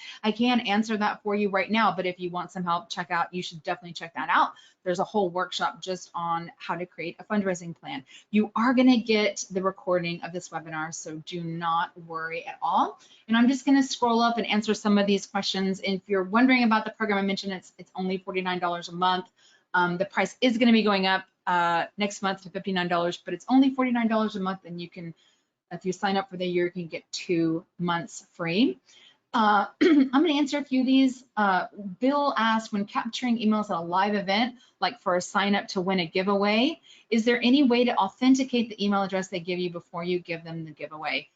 answer that for you right now, but if you want some help, you should definitely check that out. There's a whole workshop just on how to create a fundraising plan. You are going to get the recording of this webinar, so do not worry at all. And I'm just going to scroll up and answer some of these questions. And if you're wondering about the program, I mentioned it's only $49 a month. The price is going to be going up next month to $59, but it's only $49 a month, and you can, if you sign up for the year, you can get 2 months free. I'm going to answer a few of these. Bill asked, when capturing emails at a live event, like for a sign up to win a giveaway, is there any way to authenticate the email address they give you before you give them the giveaway?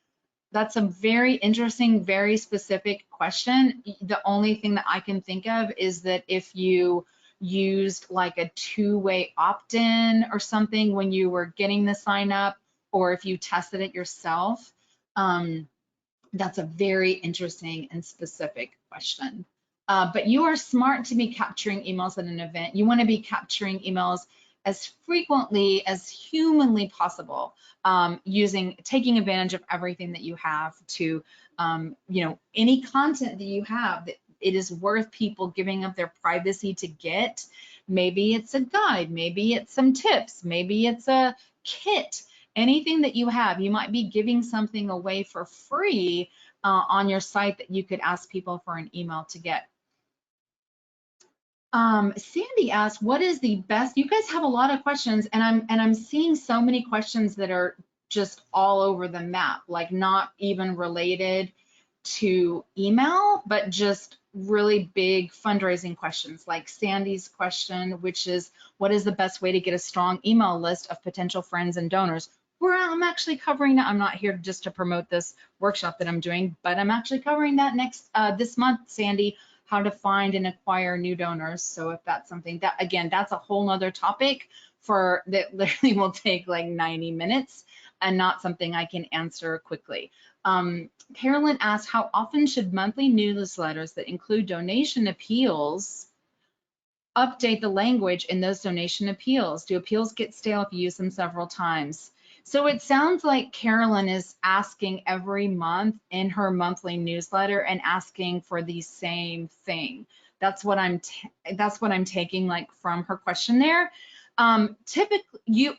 That's a very interesting, very specific question. The only thing that I can think of is that if you used like a two-way opt-in or something when you were getting the sign up, or if you tested it yourself, that's a very interesting and specific question. But you are smart to be capturing emails at an event. You want to be capturing emails as frequently as humanly possible, taking advantage of everything that you have to, any content that you have that it is worth people giving up their privacy to get. Maybe it's a guide, maybe it's some tips, maybe it's a kit. Anything that you have, you might be giving something away for free on your site that you could ask people for an email to get. Sandy asked, what is the best? You guys have a lot of questions, and I'm seeing so many questions that are just all over the map, like not even related to email, but just really big fundraising questions, like Sandy's question, which is, what is the best way to get a strong email list of potential friends and donors? I'm actually covering that. I'm not here just to promote this workshop that I'm doing, but I'm actually covering that this month, Sandy, how to find and acquire new donors. So if that's something that, again, that's a whole nother topic that literally will take like 90 minutes and not something I can answer quickly. Carolyn asked, how often should monthly newsletters that include donation appeals update the language in those donation appeals? Do appeals get stale if you use them several times? So it sounds like Carolyn is asking every month in her monthly newsletter and asking for the same thing. That's what I'm taking like from her question there. Typically,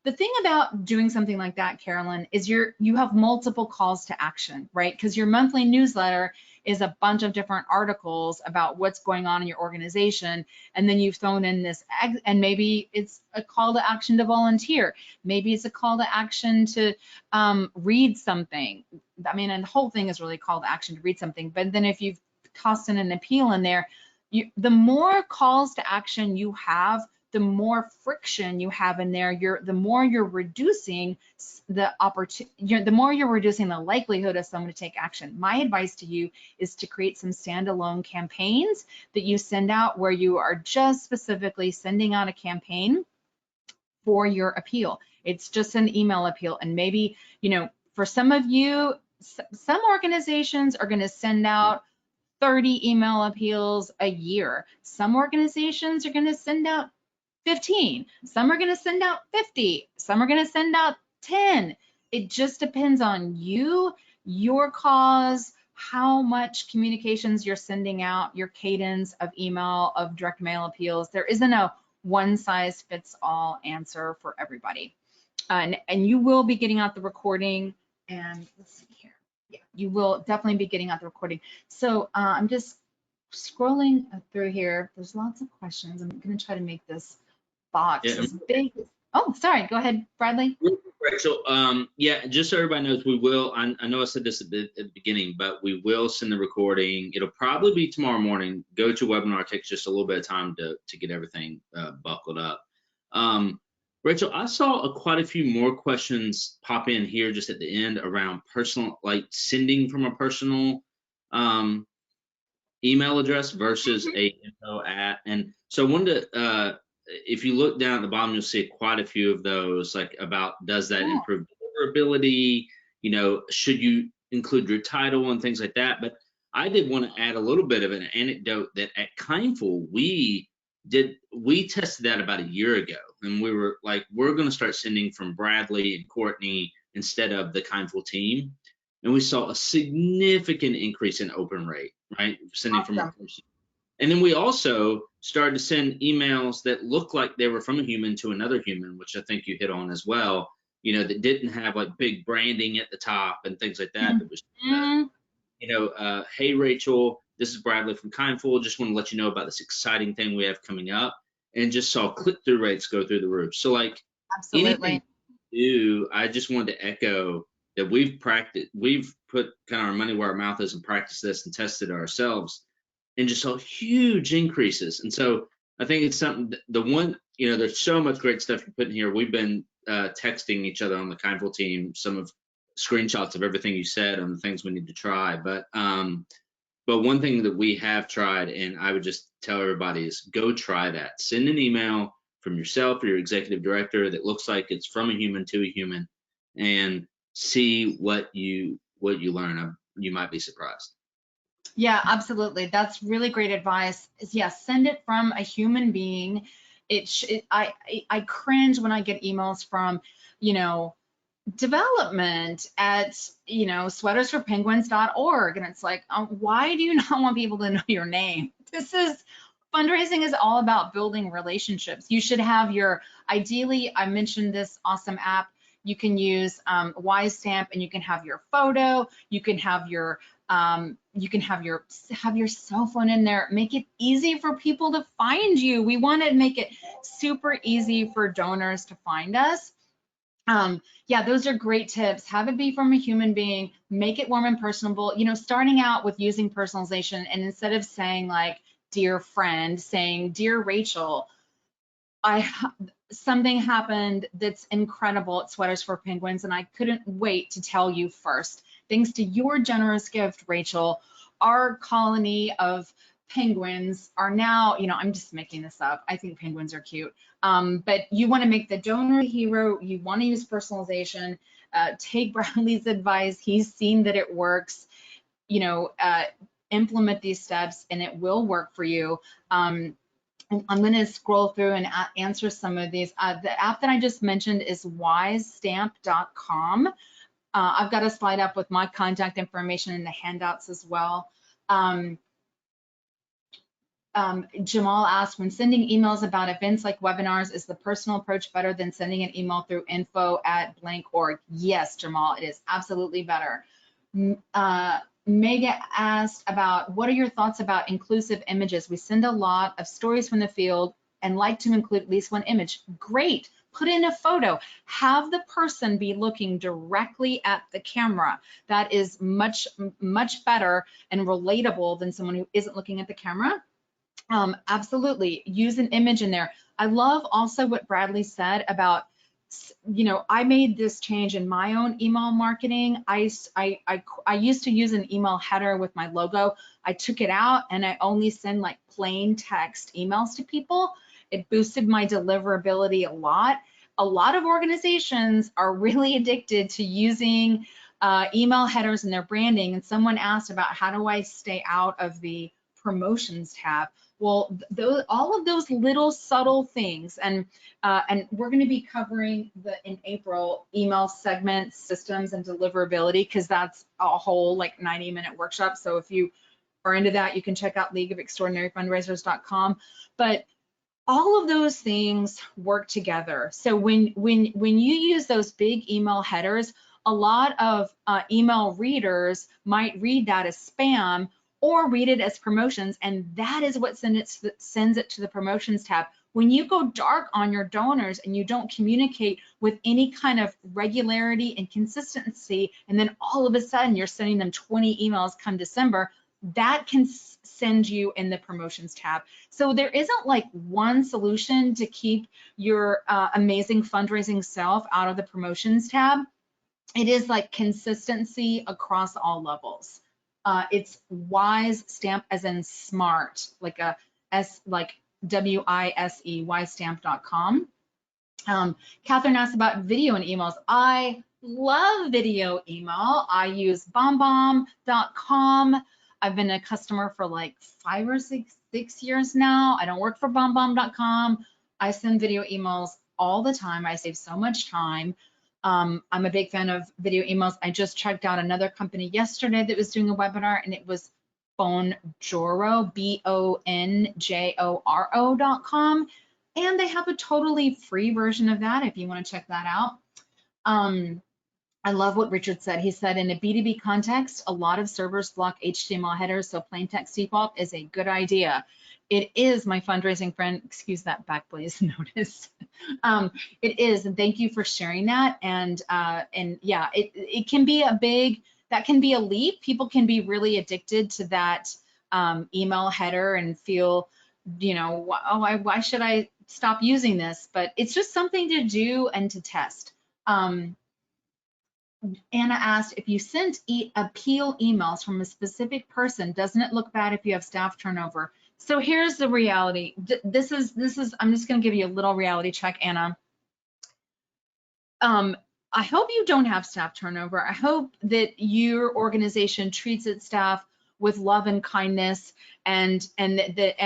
the thing about doing something like that, Carolyn, is you have multiple calls to action, right? Because your monthly newsletter is a bunch of different articles about what's going on in your organization, and then you've thrown in this, and maybe it's a call to action to volunteer, maybe it's a call to action to read something. I mean, and the whole thing is really call to action to read something, but then if you've tossed in an appeal in there, the more calls to action you have, the more friction you have in there, the more you're reducing the opportunity, the more you're reducing the likelihood of someone to take action. My advice to you is to create some standalone campaigns that you send out where you are just specifically sending out a campaign for your appeal. It's just an email appeal. And maybe, for some of you, some organizations are going to send out 30 email appeals a year. Some organizations are going to send out 15, some are going to send out 50, some are going to send out 10. It just depends on you, your cause, how much communications you're sending out, your cadence of email, of direct mail appeals. There isn't a one size fits all answer for everybody. And you will be getting out the recording, and let's see here. Yeah, you will definitely be getting out the recording. So I'm just scrolling through here. There's lots of questions. I'm going to try to make this box as big. Oh, sorry. Go ahead, Bradley. Rachel, yeah, just so everybody knows, we will, I know I said this at the beginning, but we will send the recording. It'll probably be tomorrow morning. Go to webinar, takes just a little bit of time to get everything buckled up. Rachel, I saw quite a few more questions pop in here just at the end around personal, like sending from a personal email address versus a info at. And so I wanted to, if you look down at the bottom, you'll see quite a few of those, like about does that improve deliverability? You know, should you include your title and things like that? But I did want to add a little bit of an anecdote that at Kindful, we tested that about a year ago. And we were like, we're going to start sending from Bradley and Courtney instead of the Kindful team. And we saw a significant increase in open rate, right? Sending from a person. And then we also started to send emails that looked like they were from a human to another human, which I think you hit on as well, you know, that didn't have like big branding at the top and things like that. That was, you know, hey, Rachel, this is Bradley from Kindful. Just want to let you know about this exciting thing we have coming up, and just saw click-through rates go through the roof. So like anything you do, I just wanted to echo that we've put kind of our money where our mouth is and practiced this and tested it ourselves, and just saw huge increases. And so I think it's something, the one, you know, there's so much great stuff you put in here. We've been texting each other on the Kindful team, some of screenshots of everything you said on the things we need to try. But one thing that we have tried, and I would just tell everybody, is go try that. Send an email from yourself or your executive director that looks like it's from a human to a human, and see what you learn. You might be surprised. Yeah, absolutely. That's really great advice. Yes, send it from a human being. I cringe when I get emails from, you know, development at, you know, sweatersforpenguins.org, and it's like, why do you not want people to know your name? Fundraising is all about building relationships. You should have your, ideally, I mentioned this awesome app. You can use Wisestamp, and you can have your photo. You can have your have your cell phone in there. Make it easy for people to find you. We want to make it super easy for donors to find us. Yeah, those are great tips. Have it be from a human being. Make it warm and personable. You know, starting out with using personalization, and instead of saying like, dear friend, saying, dear Rachel, something happened that's incredible at Sweaters for Penguins, and I couldn't wait to tell you first. Thanks to your generous gift, Rachel, our colony of penguins are now, you know, I'm just making this up. I think penguins are cute. But you want to make the donor a hero. You want to use personalization. Take Bradley's advice. He's seen that it works. You know, implement these steps, and it will work for you. I'm going to scroll through and answer some of these. The app that I just mentioned is wisestamp.com. I've got a slide up with my contact information in the handouts as well. Jamal asked, when sending emails about events like webinars, is the personal approach better than sending an email through info@blank.org? Yes, Jamal, it is absolutely better. Mega asked about, what are your thoughts about inclusive images? We send a lot of stories from the field and like to include at least one image. Great, put in a photo. Have the person be looking directly at the camera. That is much, much better and relatable than someone who isn't looking at the camera. Absolutely, use an image in there. I love also what Bradley said about, you know, I made this change in my own email marketing. I used to use an email header with my logo. I took it out and I only send like plain text emails to people. It boosted my deliverability a lot. A lot of organizations are really addicted to using email headers in their branding. And someone asked about, how do I stay out of the promotions tab? Well, all of those little subtle things, and we're going to be covering in April email segments, systems, and deliverability, because that's a whole like 90-minute workshop. So if you are into that, you can check out leagueofextraordinaryfundraisers.com. But all of those things work together. So when you use those big email headers, a lot of email readers might read that as spam or read it as promotions, and that is what sends it to the promotions tab. When you go dark on your donors and you don't communicate with any kind of regularity and consistency, and then all of a sudden you're sending them 20 emails come December, that can send you in the promotions tab. So there isn't like one solution to keep your amazing fundraising self out of the promotions tab. It is like consistency across all levels. It's WISE stamp as in smart, like a S, like WISE, wisestamp.com. Catherine asked about video and emails. I love video email. I use bombbomb.com. I've been a customer for like 5 or 6 years now. I don't work for bombbomb.com. I send video emails all the time. I save so much time. I'm a big fan of video emails. I just checked out another company yesterday that was doing a webinar, and it was Bonjoro, BONJORO.com. And they have a totally free version of that if you want to check that out. I love what Richard said. He said, in a B2B context, a lot of servers block HTML headers, so plain text default is a good idea. It is, my fundraising friend, excuse that back blaze notice. It is, and thank you for sharing that. And yeah, it can be that can be a leap. People can be really addicted to that email header and feel, you know, oh, why should I stop using this? But it's just something to do and to test. Anna asked, if you sent appeal emails from a specific person, doesn't it look bad if you have staff turnover? So here's the reality. This is, I'm just going to give you a little reality check, Anna. I hope you don't have staff turnover. I hope that your organization treats its staff with love and kindness and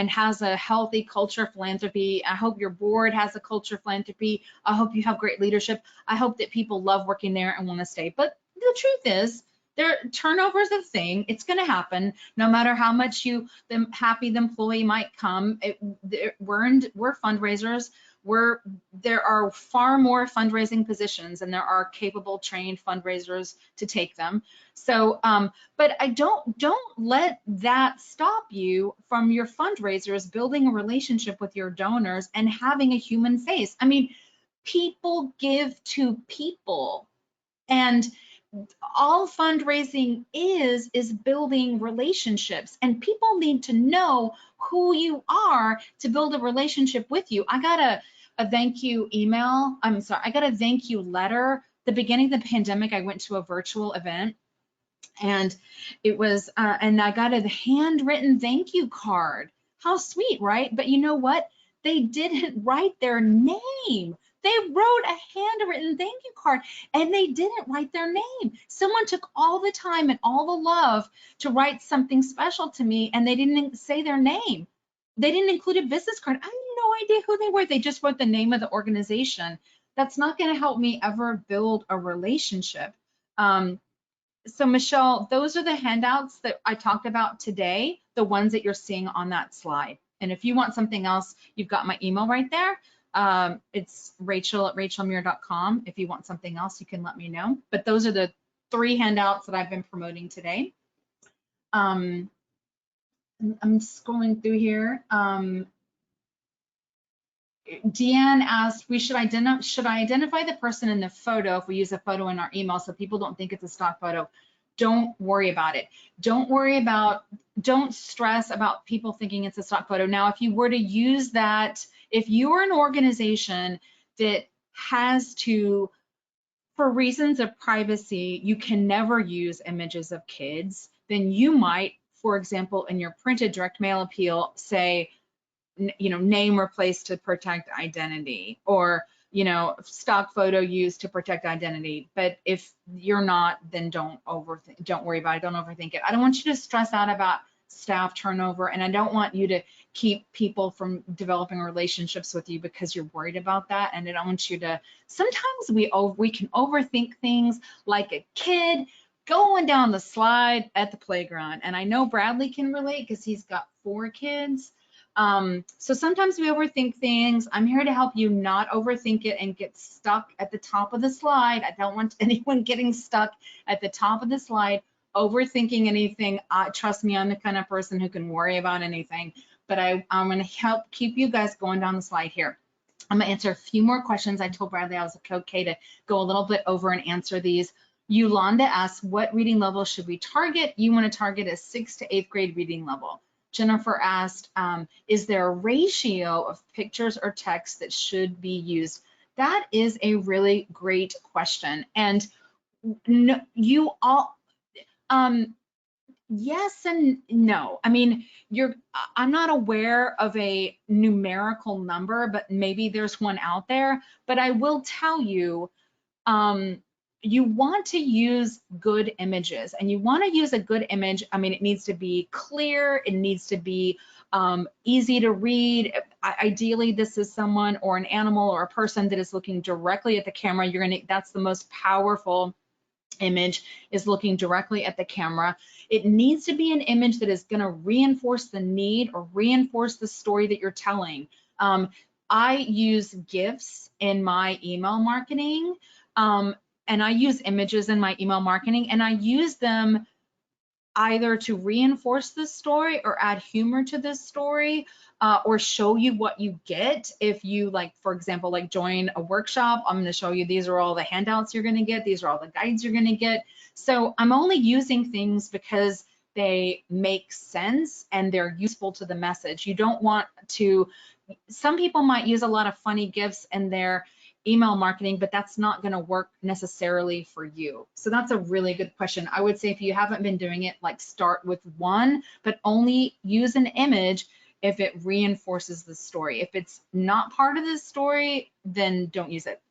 has a healthy culture of philanthropy. I hope your board has a culture of philanthropy. I hope you have great leadership. I hope that people love working there and want to stay. But the truth is, turnover is a thing. It's going to happen no matter how much happy the employee might come. We're fundraisers. There are far more fundraising positions and there are capable, trained fundraisers to take them. So, but don't let that stop you from your fundraisers building a relationship with your donors and having a human face. I mean, people give to people, and all fundraising is building relationships, and people need to know who you are to build a relationship with you. I got a thank you email. I'm sorry, I got a thank you letter. The beginning of the pandemic, I went to a virtual event, and it was, and I got a handwritten thank you card. How sweet, right? But you know what? They didn't write their name. They wrote a handwritten thank you card, and they didn't write their name. Someone took all the time and all the love to write something special to me, and they didn't say their name. They didn't include a business card. I had no idea who they were. They just wrote the name of the organization. That's not going to help me ever build a relationship. So Michelle, those are the handouts that I talked about today, the ones that you're seeing on that slide. And if you want something else, you've got my email right there. It's rachel@rachelmuir.com. If you want something else, you can let me know. But those are the 3 handouts that I've been promoting today. I'm scrolling through here. Deanne asked, should I identify the person in the photo if we use a photo in our email so people don't think it's a stock photo? Don't worry about it. Don't stress about people thinking it's a stock photo. Now, if you were to use that, if you're an organization that has to, for reasons of privacy, you can never use images of kids, then you might, for example, in your printed direct mail appeal, say, you know, name replaced to protect identity, or, you know, stock photo used to protect identity. But if you're not, then don't worry about it. Don't overthink it. I don't want you to stress out about staff turnover, and I don't want you to keep people from developing relationships with you because you're worried about that. And I don't want you to, sometimes we can overthink things, like a kid going down the slide at the playground. And I know Bradley can relate because he's got 4 kids. So sometimes we overthink things. I'm here to help you not overthink it and get stuck at the top of the slide. I don't want anyone getting stuck at the top of the slide, overthinking anything. Trust me, I'm the kind of person who can worry about anything. but I'm going to help keep you guys going down the slide here. I'm going to answer a few more questions. I told Bradley I was okay to go a little bit over and answer these. Yolanda asks, what reading level should we target? You want to target a 6th to 8th grade reading level. Jennifer asked, is there a ratio of pictures or text that should be used? That is a really great question. And no, you all, yes and no. I mean, I'm not aware of a numerical number, but maybe there's one out there. But I will tell you, you want to use good images, and you want to use a good image. I mean, it needs to be clear. It needs to be easy to read. Ideally, this is someone or an animal or a person that is looking directly at the camera. That's the most powerful image, is looking directly at the camera. It needs to be an image that is going to reinforce the need or reinforce the story that you're telling. I use GIFs in my email marketing, and I use images in my email marketing, and I use them either to reinforce the story or add humor to the story, or show you what you get. If you, like, for example, like join a workshop, I'm going to show you these are all the handouts you're going to get. These are all the guides you're going to get. So I'm only using things because they make sense and they're useful to the message. You don't want to, some people might use a lot of funny GIFs in their email marketing, but that's not going to work necessarily for you. So that's a really good question. I would say if you haven't been doing it, like, start with one, but only use an image if it reinforces the story. If it's not part of the story, then don't use it.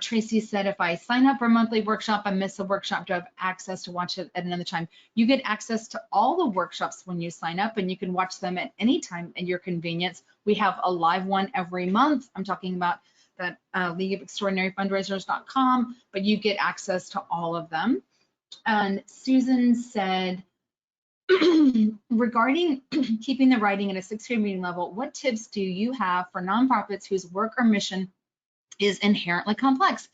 Tracy said, if I sign up for a monthly workshop, I miss a workshop, do I have access to watch it at another time? You get access to all the workshops when you sign up, and you can watch them at any time at your convenience. We have a live one every month. I'm talking about that League of Extraordinary Fundraisers.com, but you get access to all of them. And Susan said, regarding keeping the writing at a 6th grade reading level, what tips do you have for nonprofits whose work or mission is inherently complex?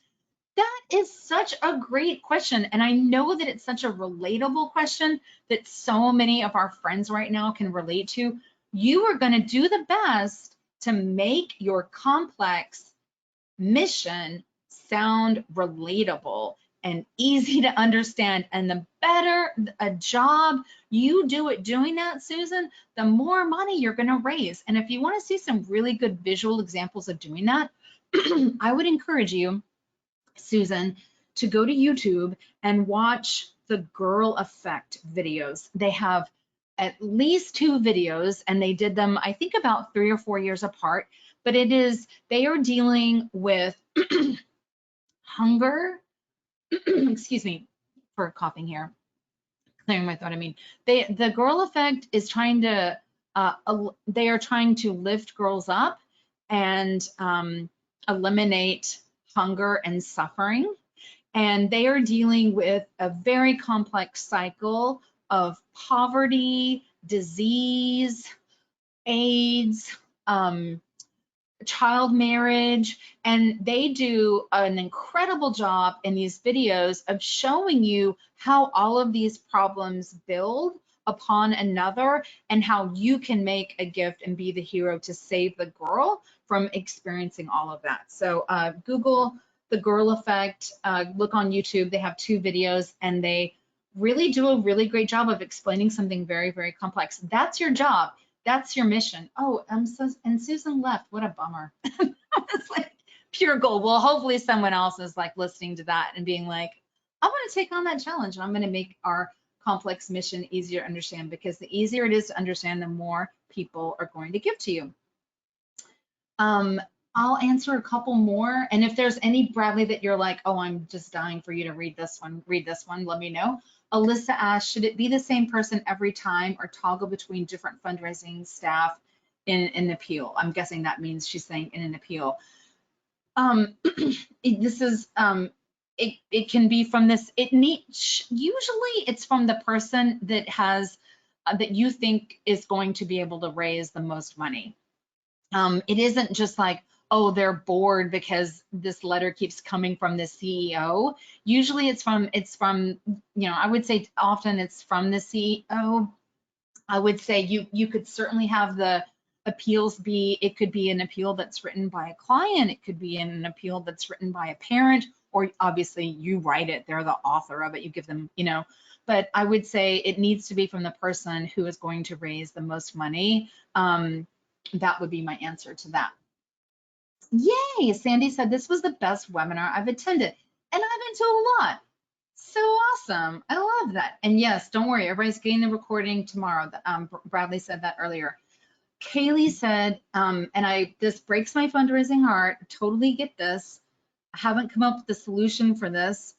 That is such a great question. And I know that it's such a relatable question that so many of our friends right now can relate to. You are going to do the best to make your complex mission sound relatable and easy to understand. And the better a job you do at doing that, Susan, the more money you're going to raise. And if you want to see some really good visual examples of doing that, I would encourage you, Susan, to go to YouTube and watch the Girl Effect videos. They have at least 2 videos, and they did them, I think, about 3 or 4 years apart. But they are dealing with hunger. Excuse me for coughing here, clearing my throat. I mean, the Girl Effect is trying to, they are trying to lift girls up and eliminate hunger and suffering. And they are dealing with a very complex cycle of poverty, disease, AIDS, child marriage, and they do an incredible job in these videos of showing you how all of these problems build upon another and how you can make a gift and be the hero to save the girl from experiencing all of that. So Google the Girl Effect, look on YouTube. They have 2 videos, and they really do a really great job of explaining something very, very complex. That's your job. That's your mission. Oh, and Susan left. What a bummer. It's like pure gold. Well, hopefully someone else is like listening to that and being like, I want to take on that challenge, and I'm going to make our complex mission easier to understand, because the easier it is to understand, the more people are going to give to you. I'll answer a couple more. And if there's any, Bradley, that you're like, oh, I'm just dying for you to read this one, let me know. Alyssa asked, should it be the same person every time or toggle between different fundraising staff in an appeal? I'm guessing that means she's saying in an appeal. This is, it can be from this, usually it's from the person that has, that you think is going to be able to raise the most money. It isn't just like, oh, they're bored because this letter keeps coming from the CEO. Usually it's from, you know, I would say often it's from the CEO, I would say you could certainly have the appeals be, it could be an appeal that's written by a client, it could be an appeal that's written by a parent, or obviously you write it, they're the author of it, you give them, but I would say it needs to be from the person who is going to raise the most money. That would be my answer to that. Yay, Sandy said this was the best webinar I've attended, and I've been told a lot. So awesome. I love that. And yes, don't worry, everybody's getting the recording tomorrow. Bradley said that earlier. Kaylee said, this breaks my fundraising heart. Totally get this. I haven't come up with the solution for this.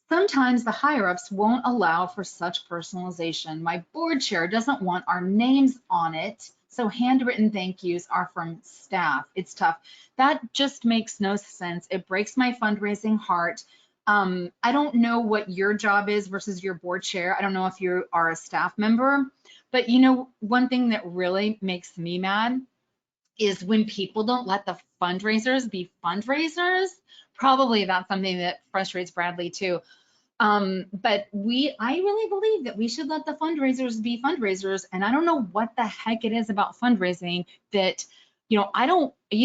Sometimes the higher ups won't allow for such personalization. My board chair doesn't want our names on it. So handwritten thank yous are from staff. It's tough. That just makes no sense. It breaks my fundraising heart. I don't know what your job is versus your board chair. I don't know if you are a staff member, but one thing that really makes me mad is when people don't let the fundraisers be fundraisers. Probably that's something that frustrates Bradley too. But I really believe that we should let the fundraisers be fundraisers. And I don't know what the heck it is about fundraising that, you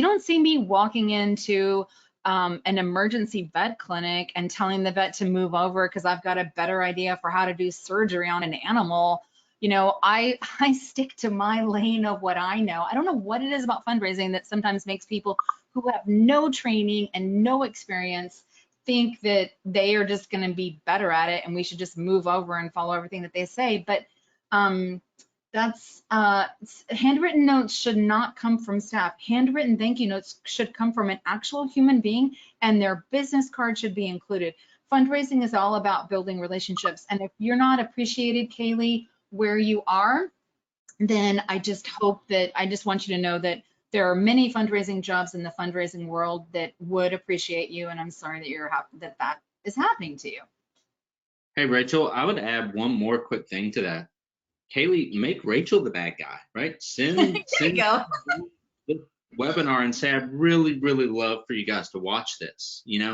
don't see me walking into an emergency vet clinic and telling the vet to move over because I've got a better idea for how to do surgery on an animal. I stick to my lane of what I know. I don't know what it is about fundraising that sometimes makes people who have no training and no experience think that they are just going to be better at it and we should just move over and follow everything that they say. But that's handwritten notes should not come from staff. Handwritten thank you notes should come from an actual human being, and their business card should be included. Fundraising is all about building relationships. And if you're not appreciated, Kaylee, where you are, then I just want you to know that there are many fundraising jobs in the fundraising world that would appreciate you, and I'm sorry that that is happening to you. Hey, Rachel, I would add one more quick thing to that. Kaylee, make Rachel the bad guy, right? Send go. the webinar and say, I'd really, really love for you guys to watch this, and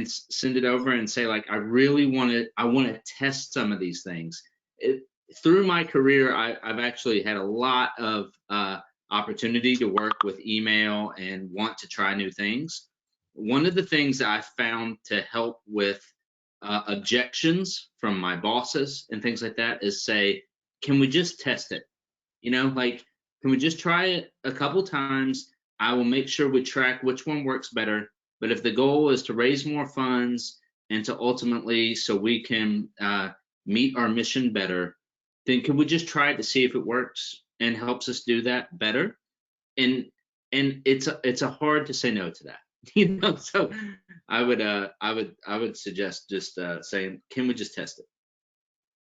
send it over and say, like, I want to test some of these things. Through my career, I've actually had a lot of opportunity to work with email and want to try new things. One of the things that I found to help with objections from my bosses and things like that is say, can we just test it? Can we just try it a couple times? I will make sure we track which one works better. But if the goal is to raise more funds and to ultimately so we can meet our mission better, then can we just try it to see if it works and helps us do that better? And it's a hard to say no to that, So I would suggest just saying, can we just test it?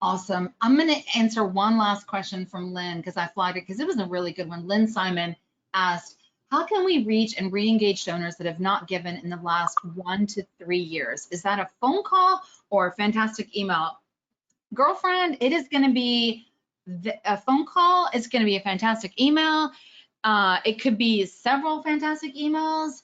Awesome. I'm going to answer one last question from Lynn because I flagged it because it was a really good one. Lynn Simon asked, how can we reach and re-engage donors that have not given in the last 1 to 3 years? Is that a phone call or a fantastic email? Girlfriend, it is going to be a phone call. It's going to be a fantastic email. It could be several fantastic emails.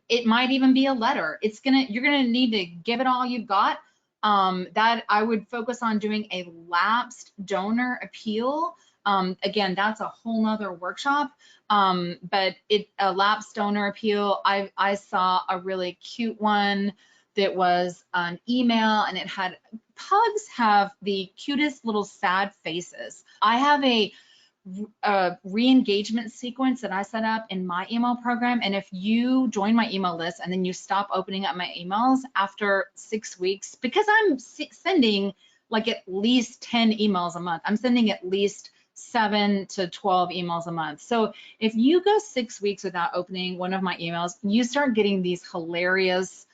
It might even be a letter. You're going to need to give it all you've got. That I would focus on doing a lapsed donor appeal. Again, that's a whole nother workshop. But a lapsed donor appeal, I saw a really cute one that was an email, and it had, pugs have the cutest little sad faces. I have a re-engagement sequence that I set up in my email program, and if you join my email list and then you stop opening up my emails after 6 weeks, because I'm sending like at least 10 emails a month, I'm sending at least 7 to 12 emails a month. So if you go 6 weeks without opening one of my emails, you start getting these hilarious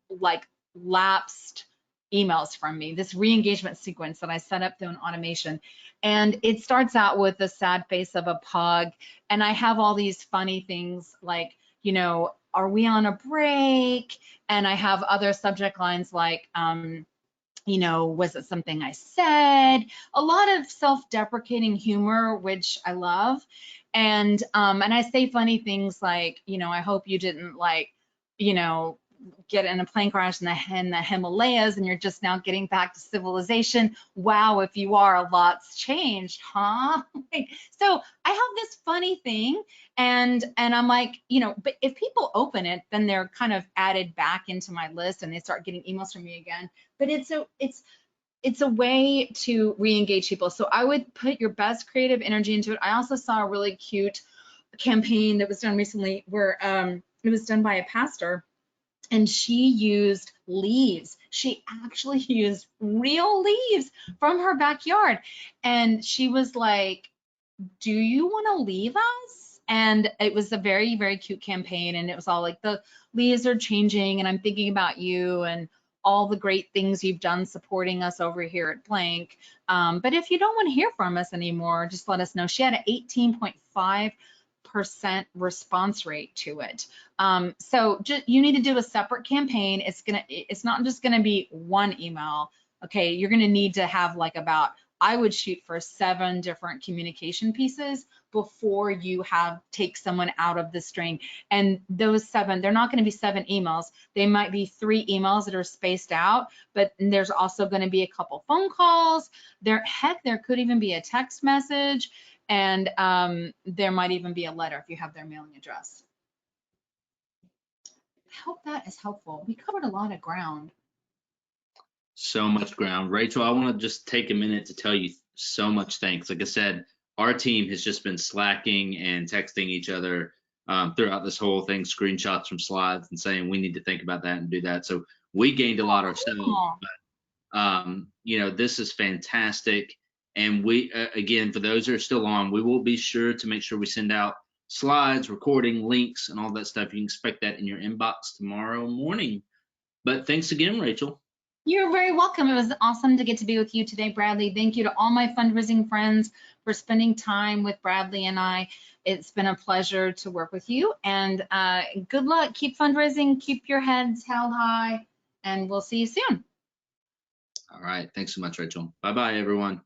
like lapsed emails from me, this re-engagement sequence that I set up through an automation. And it starts out with the sad face of a pug. And I have all these funny things like, are we on a break? And I have other subject lines like, was it something I said? A lot of self-deprecating humor, which I love. And I say funny things like, I hope you didn't get in a plane crash in the Himalayas and you're just now getting back to civilization. Wow, if you are, a lot's changed, huh? So I have this funny thing, and I'm like, you know, but if people open it, then they're kind of added back into my list and they start getting emails from me again. But it's a way to re-engage people. So I would put your best creative energy into it. I also saw a really cute campaign that was done recently where it was done by a pastor, and she used leaves. She actually used real leaves from her backyard. And she was like, do you want to leave us? And it was a very, very cute campaign. And it was all like, the leaves are changing and I'm thinking about you and all the great things you've done supporting us over here at blank. But if you don't want to hear from us anymore, just let us know. She had an 18.5% response rate to it. So you need to do a separate campaign. It's not just gonna be one email. Okay, you're gonna need to have like about, I would shoot for 7 different communication pieces before you take someone out of the string. And those 7, they're not going to be 7 emails. They might be 3 emails that are spaced out, but there's also going to be a couple phone calls. There could even be a text message, and there might even be a letter if you have their mailing address. I hope that is helpful. We covered a lot of ground. So much ground. Rachel, I want to just take a minute to tell you so much thanks. Like I said, our team has just been slacking and texting each other throughout this whole thing, screenshots from slides and saying we need to think about that and do that. So we gained a lot ourselves. But, you know, this is fantastic. And we, again, for those who are still on, we will be sure to make sure we send out slides, recording, links, and all that stuff. You can expect that in your inbox tomorrow morning. But thanks again, Rachel. You're very welcome. It was awesome to get to be with you today, Bradley. Thank you to all my fundraising friends for spending time with Bradley and I. It's been a pleasure to work with you, and good luck. Keep fundraising, keep your heads held high, and we'll see you soon. All right. Thanks so much, Rachel. Bye-bye, everyone.